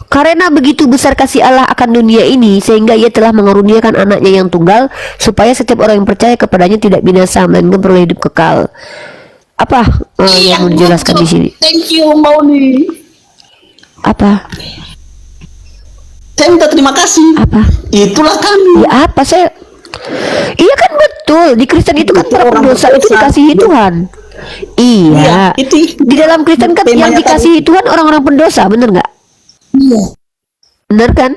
[SPEAKER 1] Karena begitu besar kasih Allah akan dunia ini, sehingga Ia telah mengaruniakan anaknya yang tunggal, supaya setiap orang yang percaya kepadanya tidak binasa, melainkan peroleh hidup kekal. Apa yang mau dijelaskan di sini?
[SPEAKER 2] Thank you, Mauni.
[SPEAKER 1] Apa?
[SPEAKER 2] Saya minta terima kasih.
[SPEAKER 1] Apa?
[SPEAKER 2] Itulah kami.
[SPEAKER 1] Ya apa saya? Iya kan betul, di Kristen itu kan para pendosa itu dikasihi Tuhan. Iya.
[SPEAKER 2] Itu
[SPEAKER 1] Di dalam Kristen kan yang dikasihi Tuhan orang-orang pendosa, bener nggak?
[SPEAKER 2] Iya.
[SPEAKER 1] Bener kan?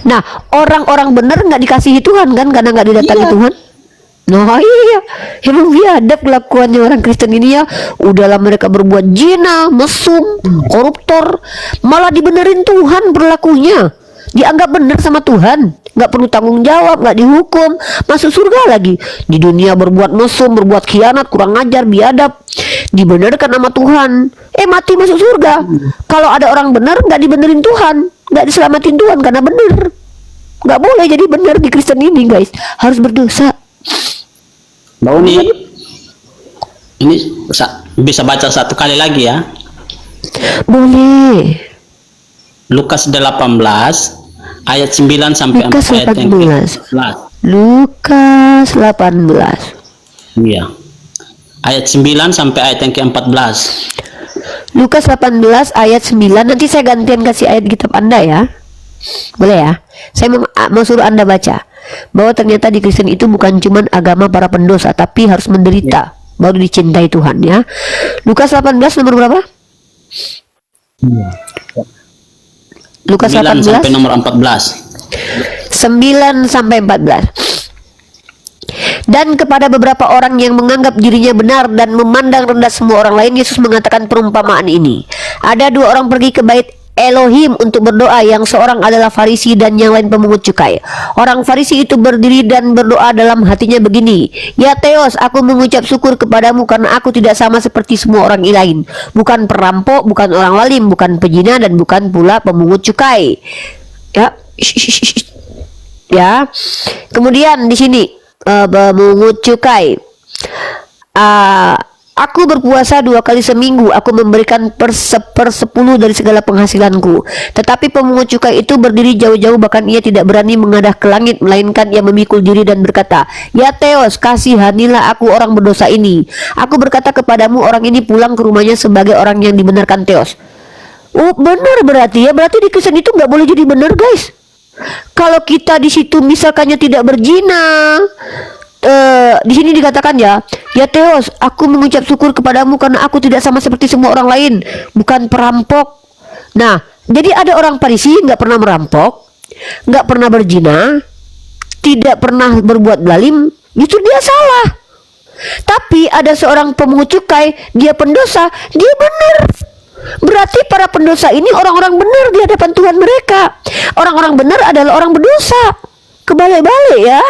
[SPEAKER 1] Nah, orang-orang bener nggak dikasihi Tuhan kan, karena nggak didatangi Tuhan. Nah iya, emang biadab kelakuannya orang Kristen ini ya. Udahlah mereka berbuat zina, mesum, koruptor, malah dibenerin Tuhan berlakunya. Dianggap bener sama Tuhan, nggak perlu tanggung jawab, nggak dihukum, masuk surga lagi. Di dunia berbuat mesum, berbuat khianat, kurang ajar, biadab, dibenarkan sama Tuhan. Mati masuk surga. Kalau ada orang benar nggak dibenerin Tuhan, nggak diselamatin Tuhan karena bener. Nggak boleh jadi bener di Kristen ini guys, harus berdosa.
[SPEAKER 2] Mauni. Ini bisa baca satu kali lagi ya.
[SPEAKER 1] Boleh.
[SPEAKER 2] Lukas 18 ayat 9 sampai
[SPEAKER 1] Lukas
[SPEAKER 2] ayat yang
[SPEAKER 1] 18.
[SPEAKER 2] ke-11.
[SPEAKER 1] Lukas 18.
[SPEAKER 2] Iya. Ayat 9 sampai ayat yang ke-14.
[SPEAKER 1] Lukas 18 ayat 9. Nanti saya gantian kasih ayat kitab Anda ya. Boleh ya? Saya mau suruh Anda baca bahwa ternyata di Kristen itu bukan cuma agama para pendosa, tapi harus menderita baru dicintai Tuhan ya. Lukas 18 nomor berapa? Lukas
[SPEAKER 2] 9 sampai
[SPEAKER 1] 18
[SPEAKER 2] nomor 14.
[SPEAKER 1] 9 sampai 14. Dan kepada beberapa orang yang menganggap dirinya benar dan memandang rendah semua orang lain, Yesus mengatakan perumpamaan ini. Ada dua orang pergi ke bait Elohim untuk berdoa, yang seorang adalah Farisi dan yang lain pemungut cukai. Orang Farisi itu berdiri dan berdoa dalam hatinya begini, "Ya Theos, aku mengucap syukur kepadamu karena aku tidak sama seperti semua orang lain, bukan perampok, bukan orang lalim, bukan pezina, dan bukan pula pemungut cukai." Ya, ya. Kemudian di sini pemungut cukai. Aku berpuasa 2 kali seminggu, aku memberikan sepersepuluh dari segala penghasilanku. Tetapi pemungut cukai itu berdiri jauh-jauh, bahkan ia tidak berani mengadah ke langit, melainkan ia memikul diri dan berkata, "Ya Theos, kasihanilah aku orang berdosa ini. Aku berkata kepadamu, orang ini pulang ke rumahnya sebagai orang yang dibenarkan." Theos, oh benar, berarti di Kristen itu nggak boleh jadi benar guys. Kalau kita di situ misalkannya tidak berzina, di sini dikatakan ya Theos, aku mengucap syukur kepadamu karena aku tidak sama seperti semua orang lain, bukan perampok. Nah, jadi ada orang Farisi nggak pernah merampok, nggak pernah berzina, tidak pernah berbuat zalim, itu dia salah. Tapi ada seorang pemungut cukai, dia pendosa, dia benar. Berarti para pendosa ini orang-orang benar di hadapan Tuhan mereka. Orang-orang benar adalah orang berdosa. Kebalik-balik ya.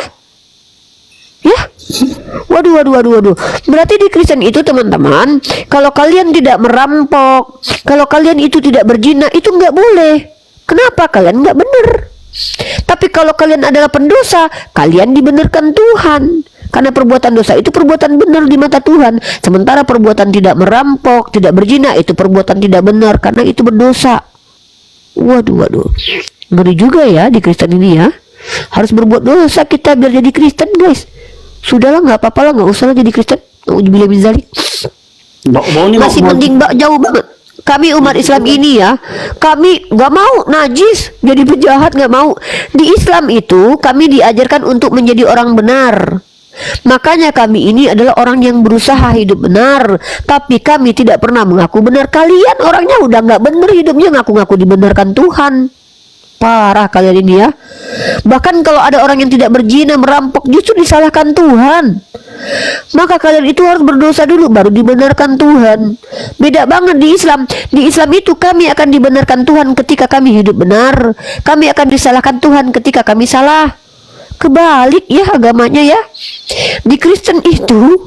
[SPEAKER 1] Ya, waduh. Berarti di Kristen itu teman-teman, kalau kalian tidak merampok, kalau kalian itu tidak berzina, itu nggak boleh. Kenapa? Kalian nggak benar. Tapi kalau kalian adalah pendosa, kalian dibenarkan Tuhan. Karena perbuatan dosa itu perbuatan benar di mata Tuhan. Sementara perbuatan tidak merampok, tidak berzina, itu perbuatan tidak benar karena itu berdosa. Waduh. Ngeri juga ya di Kristen ini ya. Harus berbuat dosa kita biar jadi Kristen guys. Sudahlah, nggak apa-apa lah, nggak usah lah jadi Kristen. Masih mending jauh banget. Kami umat Islam ini ya, kami nggak mau najis, jadi penjahat, nggak mau. Di Islam itu kami diajarkan untuk menjadi orang benar. Makanya kami ini adalah orang yang berusaha hidup benar, tapi kami tidak pernah mengaku benar. Kalian orangnya udah nggak benar hidupnya, ngaku-ngaku dibenarkan Tuhan. Parah kalian ini ya. Bahkan kalau ada orang yang tidak berzina, merampok, justru disalahkan Tuhan. Maka kalian itu harus berdosa dulu baru dibenarkan Tuhan. Beda banget di Islam. Di Islam itu kami akan dibenarkan Tuhan ketika kami hidup benar. Kami akan disalahkan Tuhan ketika kami salah. Kebalik ya agamanya ya. Di Kristen itu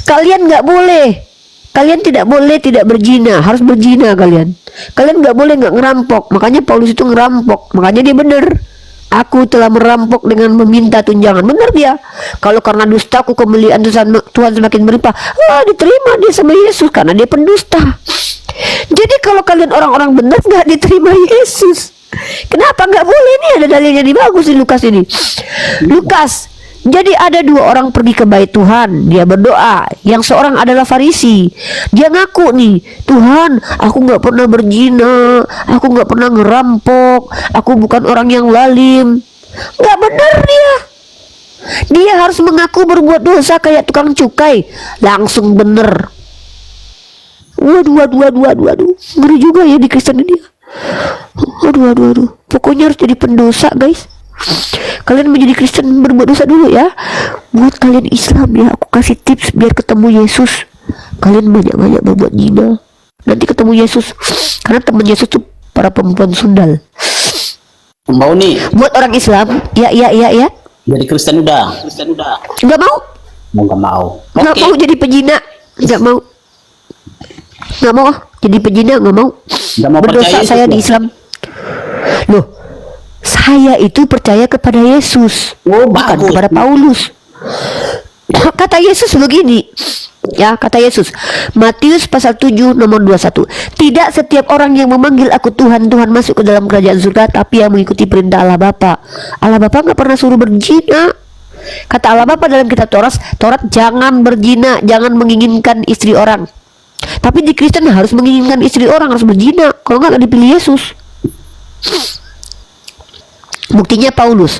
[SPEAKER 1] kalian nggak boleh. Kalian tidak boleh tidak berzina, harus berzina kalian. Kalian nggak boleh nggak ngerampok. Makanya Paulus itu ngerampok. Makanya dia benar. Aku telah merampok dengan meminta tunjangan. Benar dia. Kalau karena dustaku kemuliaan Tuhan semakin berlimpah, diterima dia sama Yesus karena dia pendusta. Jadi kalau kalian orang-orang benar nggak diterima Yesus. Kenapa nggak boleh? Ini ada dalilnya di bagus di Lukas ini. Lukas. Jadi ada dua orang pergi ke bait Tuhan, dia berdoa. Yang seorang adalah Farisi. Dia ngaku nih, Tuhan, aku nggak pernah berzina, aku nggak pernah ngerampok, aku bukan orang yang lalim. Nggak benar dia. Dia harus mengaku berbuat dosa kayak tukang cukai, langsung bener. Waduh. Ngeri juga ya di Kristen ini. Waduh. Pokoknya harus jadi pendosa guys. Kalian menjadi Kristen berbuat dosa dulu ya. Buat kalian Islam ya, aku kasih tips biar ketemu Yesus. Kalian banyak-banyak berbuat zina, nanti ketemu Yesus. Karena teman Yesus tuh para perempuan sundal.
[SPEAKER 2] Mau nih.
[SPEAKER 1] Buat orang Islam, ya.
[SPEAKER 2] Jadi Kristen udah.
[SPEAKER 1] Nggak mau.
[SPEAKER 2] Nggak mau.
[SPEAKER 1] Nggak mau jadi pezina. Nggak mau. Jadi pezina nggak mau. Berdosa saya di Islam. Loh. Saya itu percaya kepada Yesus, bukan kepada Paulus. Kata Yesus begini, Ya, kata Yesus. Matius pasal 7 nomor 21. Tidak setiap orang yang memanggil aku Tuhan, Tuhan masuk ke dalam kerajaan surga, tapi yang mengikuti perintah Allah Bapa. Allah Bapa nggak pernah suruh berzina. Kata Allah Bapa dalam kitab Taurat, jangan berzina, jangan menginginkan istri orang. Tapi di Kristen harus menginginkan istri orang, harus berzina. Kalau nggak dipilih Yesus. Buktinya Paulus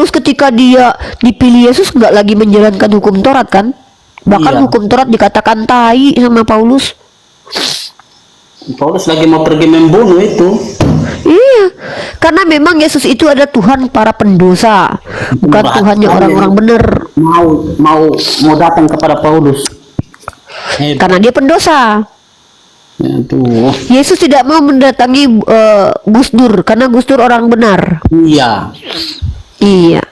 [SPEAKER 1] ketika dia dipilih Yesus nggak lagi menjalankan hukum Taurat kan? Bahkan
[SPEAKER 2] Iya.
[SPEAKER 1] hukum Taurat dikatakan tai sama Paulus.
[SPEAKER 2] Paulus lagi mau pergi membunuh itu.
[SPEAKER 1] Iya, karena memang Yesus itu ada Tuhan para pendosa, bukan Tuhannya orang-orang benar.
[SPEAKER 2] Mau datang kepada Paulus.
[SPEAKER 1] Karena dia pendosa.
[SPEAKER 2] Aduh.
[SPEAKER 1] Yesus tidak mau mendatangi Gus Dur karena Gus Dur orang benar.
[SPEAKER 2] Iya.
[SPEAKER 1] Iya.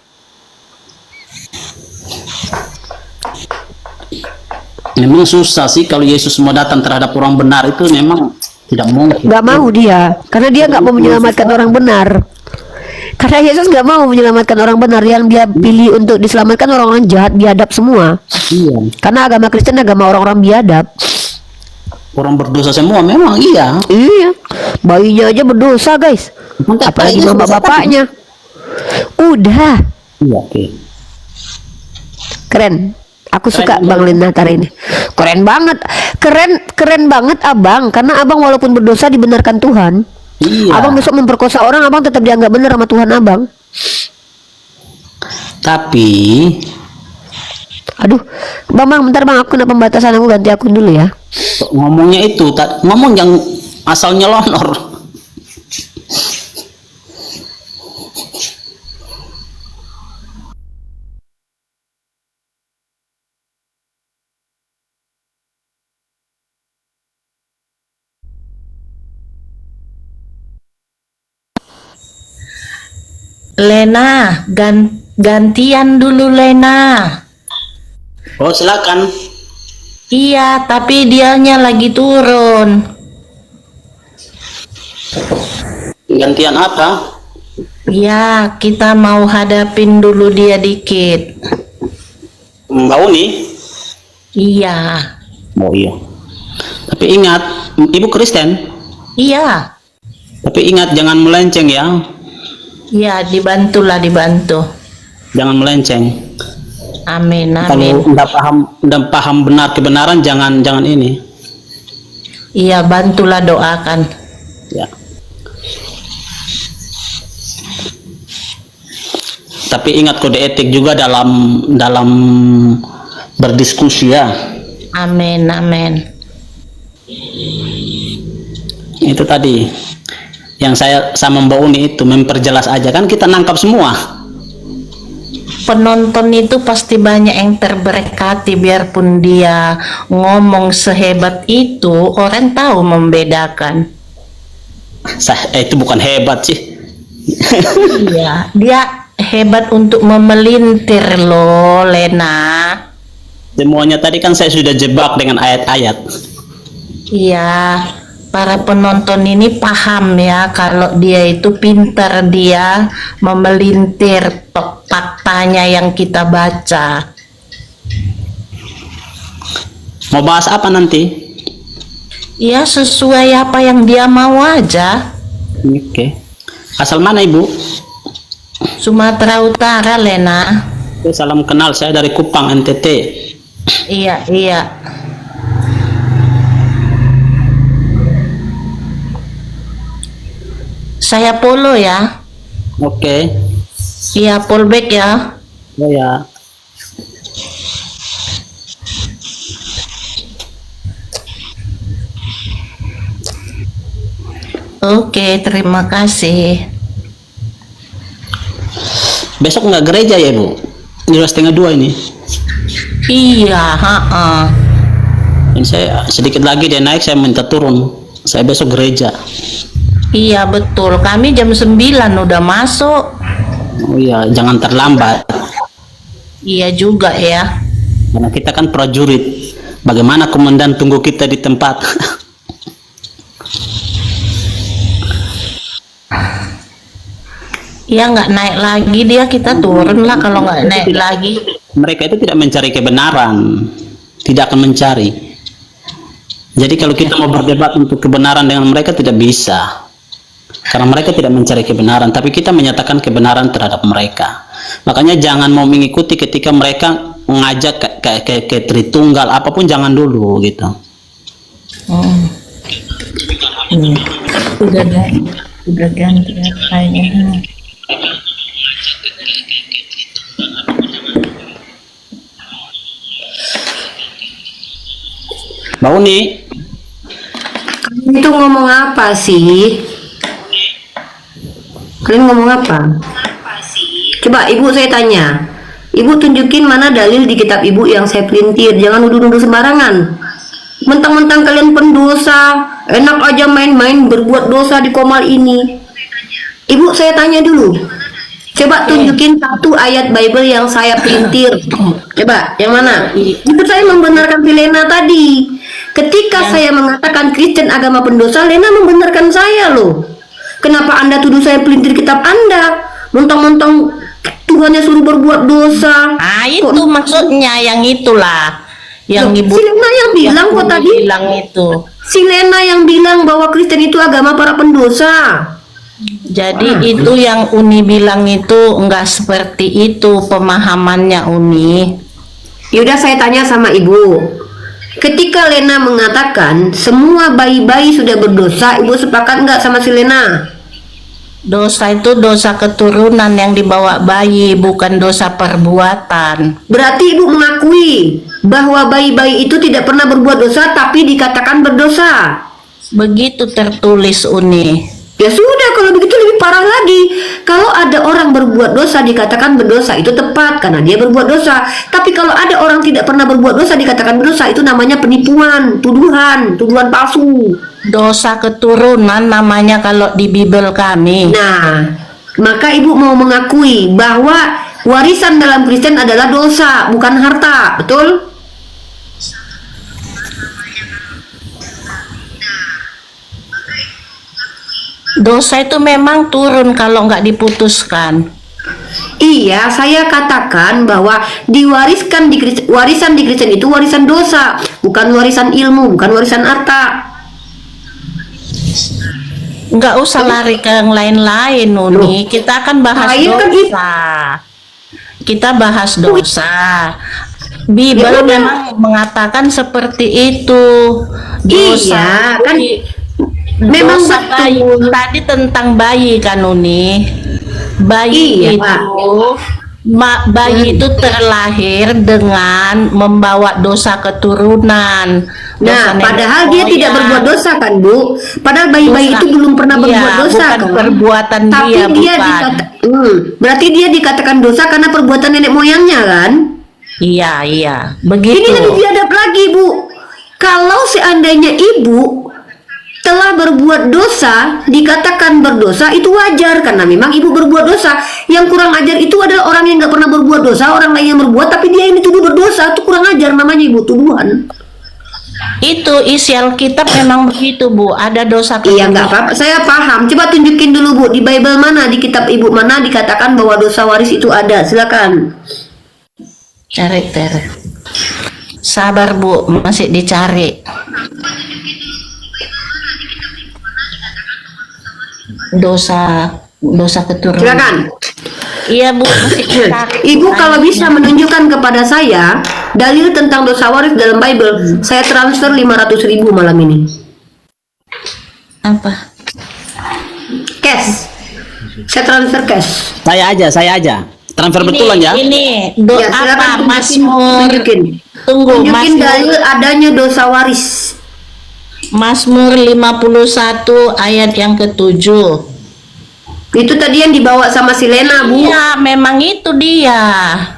[SPEAKER 2] Memang susah sih kalau Yesus mau datang terhadap orang benar, itu memang tidak mungkin.
[SPEAKER 1] Nggak mau dia, karena dia nggak mau menyelamatkan orang benar. Karena Yesus nggak mau menyelamatkan orang benar, yang dia pilih untuk diselamatkan orang-orang jahat biadab semua.
[SPEAKER 2] Iya.
[SPEAKER 1] Karena agama Kristen agama orang-orang biadab.
[SPEAKER 2] Orang berdosa semua memang iya.
[SPEAKER 1] Iya, bayinya aja berdosa guys,
[SPEAKER 2] Mantap,
[SPEAKER 1] apalagi
[SPEAKER 2] bayinya
[SPEAKER 1] mama
[SPEAKER 2] berdosa kan?
[SPEAKER 1] bapaknya. Udah,
[SPEAKER 2] Iya, oke.
[SPEAKER 1] keren. Aku
[SPEAKER 2] Keren
[SPEAKER 1] suka
[SPEAKER 2] juga.
[SPEAKER 1] Bang Linatar ini. Keren banget, keren banget abang. Karena abang walaupun berdosa dibenarkan Tuhan.
[SPEAKER 2] Iya.
[SPEAKER 1] Abang besok memperkosa orang, abang tetap dianggap benar sama Tuhan abang.
[SPEAKER 2] Tapi
[SPEAKER 1] Aduh, bang, bentar bang, aku kena pembatasan, aku ganti akun dulu ya.
[SPEAKER 2] ngomongnya itu ngomong yang asal nyelonor.
[SPEAKER 4] Lena, gantian dulu Lena.
[SPEAKER 2] Oh, silakan.
[SPEAKER 4] Iya, tapi dianya lagi turun.
[SPEAKER 2] Gantian apa?
[SPEAKER 4] Ya, kita mau hadapin dulu dia dikit.
[SPEAKER 2] Mbak Uni?
[SPEAKER 4] Iya,
[SPEAKER 2] Oh iya. Tapi ingat, Ibu Kristen.
[SPEAKER 4] iya,
[SPEAKER 2] Tapi ingat jangan melenceng ya.
[SPEAKER 4] iya, dibantulah, dibantu.
[SPEAKER 2] Jangan melenceng.
[SPEAKER 4] Amin,
[SPEAKER 2] Kalau
[SPEAKER 4] amin.
[SPEAKER 2] nggak paham benar kebenaran, jangan ini.
[SPEAKER 4] Iya, bantulah doakan.
[SPEAKER 2] Ya. Tapi ingat kode etik juga dalam berdiskusi ya.
[SPEAKER 4] Amin, amin.
[SPEAKER 2] Itu tadi yang saya sama Mbak Uni itu memperjelas aja, kan kita nangkap semua.
[SPEAKER 4] Penonton itu pasti banyak yang terberkati, biarpun dia ngomong sehebat itu, orang tahu membedakan.
[SPEAKER 2] Itu bukan hebat sih.
[SPEAKER 4] Iya, dia hebat untuk memelintir loh, Lena.
[SPEAKER 2] Semuanya tadi kan saya sudah jebak dengan ayat-ayat.
[SPEAKER 4] Iya, para penonton ini paham ya kalau dia itu pintar, dia memelintir faktanya yang kita baca.
[SPEAKER 2] Mau bahas apa nanti?
[SPEAKER 4] Ya sesuai apa yang dia mau aja.
[SPEAKER 2] Oke. Asal mana Ibu?
[SPEAKER 4] Sumatera Utara, Lena.
[SPEAKER 2] Oke, salam kenal, saya dari Kupang, NTT.
[SPEAKER 4] Iya, iya. Saya follow ya.
[SPEAKER 2] Oke.
[SPEAKER 4] Iya, fallback ya.
[SPEAKER 2] Oh ya.
[SPEAKER 4] Oke, terima kasih.
[SPEAKER 2] Besok nggak gereja ya Bu? 2:30 ini.
[SPEAKER 4] Iya, ha-ha.
[SPEAKER 2] Ini saya sedikit lagi dia naik, saya minta turun. Saya besok gereja.
[SPEAKER 4] Iya, betul. Kami jam 9 udah masuk.
[SPEAKER 2] Oh iya, jangan terlambat.
[SPEAKER 4] Iya juga ya.
[SPEAKER 2] Karena kita kan prajurit. Bagaimana komandan tunggu kita di tempat?
[SPEAKER 4] Iya, nggak naik lagi dia, kita turun lah kalau nggak naik lagi.
[SPEAKER 2] Mereka itu tidak mencari kebenaran. tidak akan mencari. Jadi kalau kita mau berdebat untuk kebenaran dengan mereka tidak bisa, karena mereka tidak mencari kebenaran, tapi kita menyatakan kebenaran terhadap mereka. Makanya jangan mau mengikuti ketika mereka ngajak ke Tritunggal apapun, jangan dulu gitu.
[SPEAKER 4] Udah ganti apanya.
[SPEAKER 2] Mbak Uni,
[SPEAKER 1] Itu ngomong apa sih? Kalian ngomong apa? Coba ibu saya tanya. Ibu tunjukin mana dalil di kitab ibu yang saya pelintir. Jangan nuduh-nuduh sembarangan. Mentang-mentang kalian pendosa, enak aja main-main berbuat dosa di Komal ini. Ibu saya tanya dulu. Coba tunjukin satu ayat Bible yang saya pelintir. Coba, yang mana? Itu saya membenarkan si Lena tadi. Ketika saya mengatakan Kristen agama pendosa, Lena membenarkan saya loh. Kenapa Anda tuduh saya pelintir kitab Anda? Mentang-mentang Tuhannya suruh berbuat dosa.
[SPEAKER 4] Itu maksudnya yang itulah yang
[SPEAKER 1] Loh,
[SPEAKER 4] ibu
[SPEAKER 1] si Lena yang bilang kok tadi.
[SPEAKER 4] bilang itu.
[SPEAKER 1] Si Lena yang bilang bahwa Kristen itu agama para pendosa.
[SPEAKER 4] Jadi itu yang Uni bilang itu enggak seperti itu pemahamannya Uni.
[SPEAKER 1] Yaudah saya tanya sama ibu. Ketika Lena mengatakan semua bayi-bayi sudah berdosa, ibu sepakat nggak sama si Lena?
[SPEAKER 4] Dosa itu dosa keturunan yang dibawa bayi, bukan dosa perbuatan.
[SPEAKER 1] Berarti ibu mengakui bahwa bayi-bayi itu tidak pernah berbuat dosa tapi dikatakan berdosa.
[SPEAKER 4] Begitu tertulis Uni.
[SPEAKER 1] Ya sudah, kalau begitu lebih parah lagi. Kalau ada orang berbuat dosa dikatakan berdosa, itu tepat karena dia berbuat dosa. Tapi kalau ada orang tidak pernah berbuat dosa dikatakan berdosa, itu namanya penipuan, tuduhan palsu.
[SPEAKER 4] Dosa keturunan namanya kalau di Bible kami.
[SPEAKER 1] Nah, maka ibu mau mengakui bahwa warisan dalam Kristen adalah dosa, bukan harta, betul?
[SPEAKER 4] Dosa itu memang turun kalau nggak diputuskan.
[SPEAKER 1] Iya, saya katakan bahwa diwariskan di Kristen, warisan di Kristen itu warisan dosa, bukan warisan ilmu, bukan warisan harta.
[SPEAKER 4] Nggak usah lari ke yang lain-lain Uni. Kita akan bahas
[SPEAKER 1] Lain kan
[SPEAKER 4] dosa. Kita bahas dosa. Bible
[SPEAKER 1] Ya udah.
[SPEAKER 4] memang mengatakan seperti itu. Dosa.
[SPEAKER 1] Iya, kan memang
[SPEAKER 4] Dosa bayi.
[SPEAKER 1] betul.
[SPEAKER 4] Tadi tentang bayi kan Uni. Bayi
[SPEAKER 1] Iya,
[SPEAKER 4] itu
[SPEAKER 1] Pak.
[SPEAKER 4] bayi itu terlahir dengan membawa dosa keturunan.
[SPEAKER 1] Nah,
[SPEAKER 4] Dosa nenek
[SPEAKER 1] padahal dia tidak
[SPEAKER 4] moyang.
[SPEAKER 1] berbuat dosa kan, Bu? Padahal bayi-bayi
[SPEAKER 4] Dosa.
[SPEAKER 1] itu belum pernah
[SPEAKER 4] Iya,
[SPEAKER 1] berbuat dosa
[SPEAKER 4] bukan
[SPEAKER 1] kan?
[SPEAKER 4] perbuatan
[SPEAKER 1] Tapi
[SPEAKER 4] dia,
[SPEAKER 1] dia
[SPEAKER 4] bukan.
[SPEAKER 1] berarti dia dikatakan dosa karena perbuatan nenek moyangnya kan?
[SPEAKER 4] Iya,
[SPEAKER 1] Ini
[SPEAKER 4] begitu.
[SPEAKER 1] lebih biadab lagi, Bu. Kalau seandainya ibu telah berbuat dosa, dikatakan berdosa, itu wajar karena memang ibu berbuat dosa. Yang kurang ajar itu adalah orang yang nggak pernah berbuat dosa, orang lain yang berbuat tapi dia yang dituduh berdosa, itu kurang ajar, namanya ibu tuduhan.
[SPEAKER 4] Itu isi Alkitab memang begitu Bu. Ada dosa
[SPEAKER 1] Iya, nggak
[SPEAKER 4] keturunan.
[SPEAKER 1] apa-apa, saya paham. Coba tunjukin dulu, Bu, di Bible mana, di kitab ibu mana dikatakan bahwa dosa waris itu ada. Silakan.
[SPEAKER 4] Cari Ter. Sabar Bu, masih dicari. Dosa keturunan.
[SPEAKER 1] Silakan.
[SPEAKER 4] Iya Bu, masih dicari.
[SPEAKER 1] Ibu kalau bisa menunjukkan kepada saya dalil tentang dosa waris dalam Bible, saya transfer 500.000 malam ini.
[SPEAKER 4] Apa?
[SPEAKER 1] Cash. Saya transfer cash.
[SPEAKER 2] saya aja. Transfer betulan ya.
[SPEAKER 4] Ini
[SPEAKER 1] Ya, silakan
[SPEAKER 4] apa Mazmur?
[SPEAKER 1] tunjukin.
[SPEAKER 4] Tunggu,
[SPEAKER 1] Tunjukin
[SPEAKER 4] Mazmur.
[SPEAKER 1] dalil adanya dosa waris.
[SPEAKER 4] Mazmur 51 ayat yang ke-7.
[SPEAKER 1] Itu tadi yang dibawa sama si Lena, Bu.
[SPEAKER 4] Iya, memang itu dia.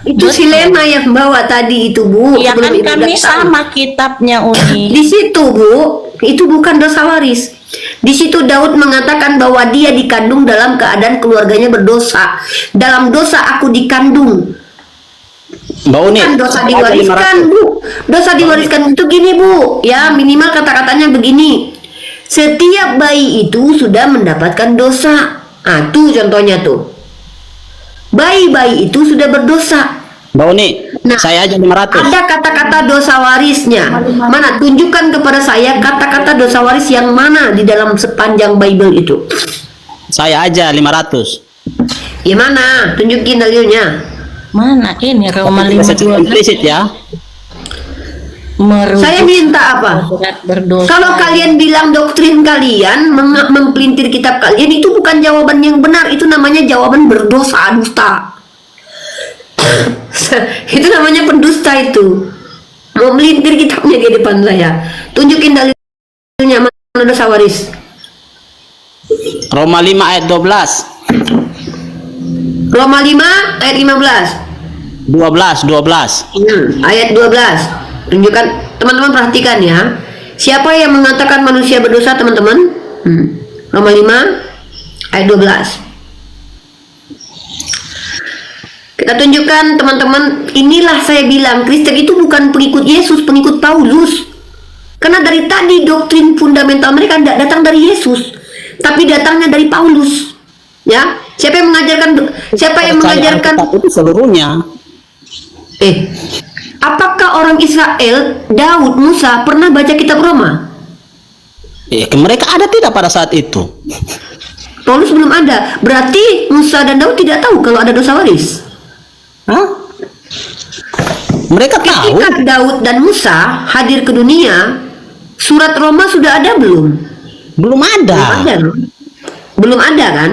[SPEAKER 1] Itu si Lena yang bawa tadi itu, Bu.
[SPEAKER 4] Iya kan
[SPEAKER 1] Sebelum Ibu
[SPEAKER 4] kami
[SPEAKER 1] datang.
[SPEAKER 4] sama kitabnya Uni.
[SPEAKER 1] Di situ, Bu, itu bukan dosa waris. Di situ Daud mengatakan bahwa dia dikandung dalam keadaan keluarganya berdosa. Dalam dosa aku dikandung.
[SPEAKER 2] Mbak Uni,
[SPEAKER 1] Kan dosa
[SPEAKER 2] ada
[SPEAKER 1] diwariskan,
[SPEAKER 2] 500.
[SPEAKER 1] Bu. Dosa diwariskan itu gini, Bu. Ya, minimal kata-katanya begini. Setiap bayi itu sudah mendapatkan dosa. Ah, tuh contohnya tuh. Bayi-bayi itu sudah berdosa.
[SPEAKER 2] Mbak Uni,
[SPEAKER 1] Nah,
[SPEAKER 2] saya aja 500.
[SPEAKER 1] ada kata-kata dosa warisnya. Mana? Tunjukkan kepada saya kata-kata dosa waris yang mana di dalam sepanjang Bible itu.
[SPEAKER 2] Saya aja 500.
[SPEAKER 1] Gimana? Tunjukin dalilnya.
[SPEAKER 4] Mana ini Roma
[SPEAKER 2] Tidak
[SPEAKER 4] 5:12
[SPEAKER 2] implisit ya.
[SPEAKER 4] merujuk
[SPEAKER 1] Saya minta apa?
[SPEAKER 4] berat berdosa.
[SPEAKER 1] Kalau kalian bilang doktrin kalian mempelintir kitab kalian, itu bukan jawaban yang benar. Itu namanya jawaban berdosa, dusta. Itu namanya pendusta itu. Mau melintir kitabnya di depan saya. Tunjukin dalilnya mana dosa waris.
[SPEAKER 2] Roma 5 ayat 12.
[SPEAKER 1] Roma 5 ayat 15.
[SPEAKER 2] 12.
[SPEAKER 1] Ayat 12. Tunjukkan, teman-teman perhatikan ya. Siapa yang mengatakan manusia berdosa, teman-teman? Roma 5 ayat 12. Kita tunjukkan, teman-teman, inilah saya bilang Kristen itu bukan pengikut Yesus, pengikut Paulus. Karena dari tadi doktrin fundamental mereka tidak datang dari Yesus, tapi datangnya dari Paulus. Ya, siapa yang mengajarkan?
[SPEAKER 2] Itu seluruhnya.
[SPEAKER 1] Apakah orang Israel, Daud, Musa pernah baca kitab Roma?
[SPEAKER 2] Mereka ada tidak pada saat itu?
[SPEAKER 1] Paulus belum ada. Berarti Musa dan Daud tidak tahu kalau ada dosa waris.
[SPEAKER 2] Hah? Mereka tahu.
[SPEAKER 1] Ketika Daud dan Musa hadir ke dunia, surat Roma sudah ada belum?
[SPEAKER 2] Belum ada.
[SPEAKER 1] Belum ada kan?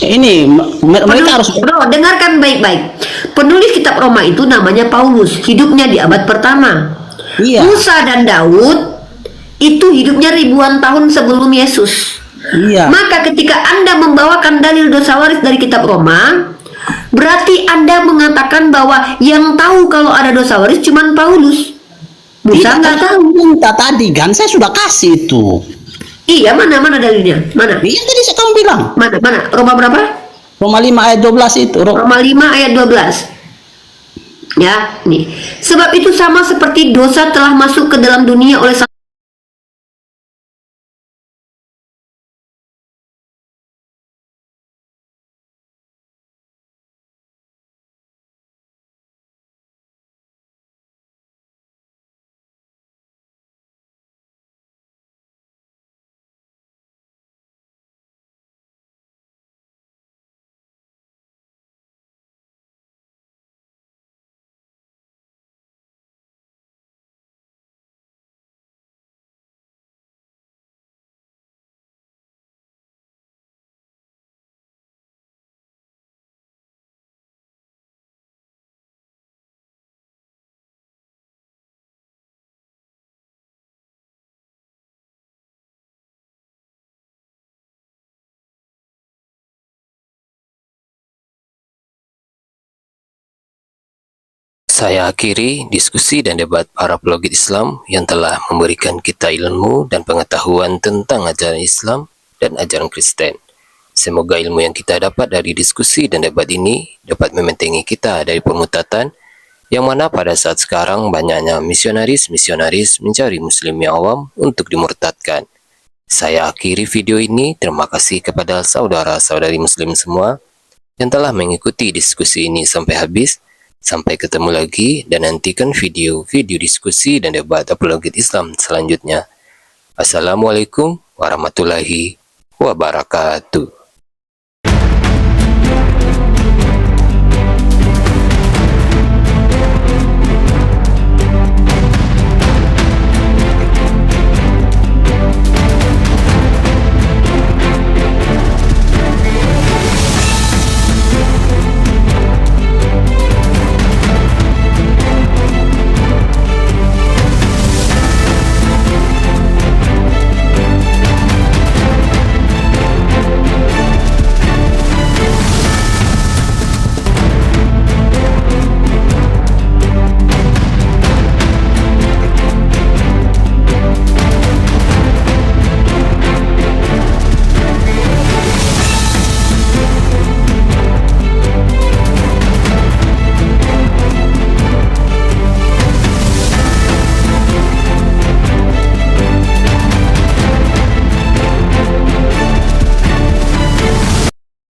[SPEAKER 2] Ini mereka harus.
[SPEAKER 1] Bro, dengarkan baik-baik. Penulis kitab Roma itu namanya Paulus, hidupnya di abad pertama.
[SPEAKER 2] Iya.
[SPEAKER 1] Musa dan Daud itu hidupnya ribuan tahun sebelum Yesus.
[SPEAKER 2] Iya.
[SPEAKER 1] Maka ketika Anda membawakan dalil dosa waris dari kitab Roma, berarti Anda mengatakan bahwa yang tahu kalau ada dosa waris cuma Paulus. Musa nggak tahu.
[SPEAKER 2] Minta tadi kan saya sudah kasih itu.
[SPEAKER 1] Iya, mana dalilnya? Mana?
[SPEAKER 2] Iya tadi saya kamu bilang.
[SPEAKER 1] Mana? Roma berapa?
[SPEAKER 2] Roma 5 ayat 12 itu.
[SPEAKER 1] Roma 5 ayat 12. Ya, nih. Sebab itu sama seperti dosa telah masuk ke dalam dunia oleh
[SPEAKER 3] Saya akhiri diskusi dan debat para apologet Islam yang telah memberikan kita ilmu dan pengetahuan tentang ajaran Islam dan ajaran Kristen. Semoga ilmu yang kita dapat dari diskusi dan debat ini dapat membentengi kita dari permutatan yang mana pada saat sekarang banyaknya misionaris mencari muslim yang awam untuk dimurtadkan. Saya akhiri video ini. Terima kasih kepada saudara-saudari muslim semua yang telah mengikuti diskusi ini sampai habis. Sampai ketemu lagi dan nantikan video-video diskusi dan debat apologet Islam selanjutnya. Assalamualaikum warahmatullahi wabarakatuh.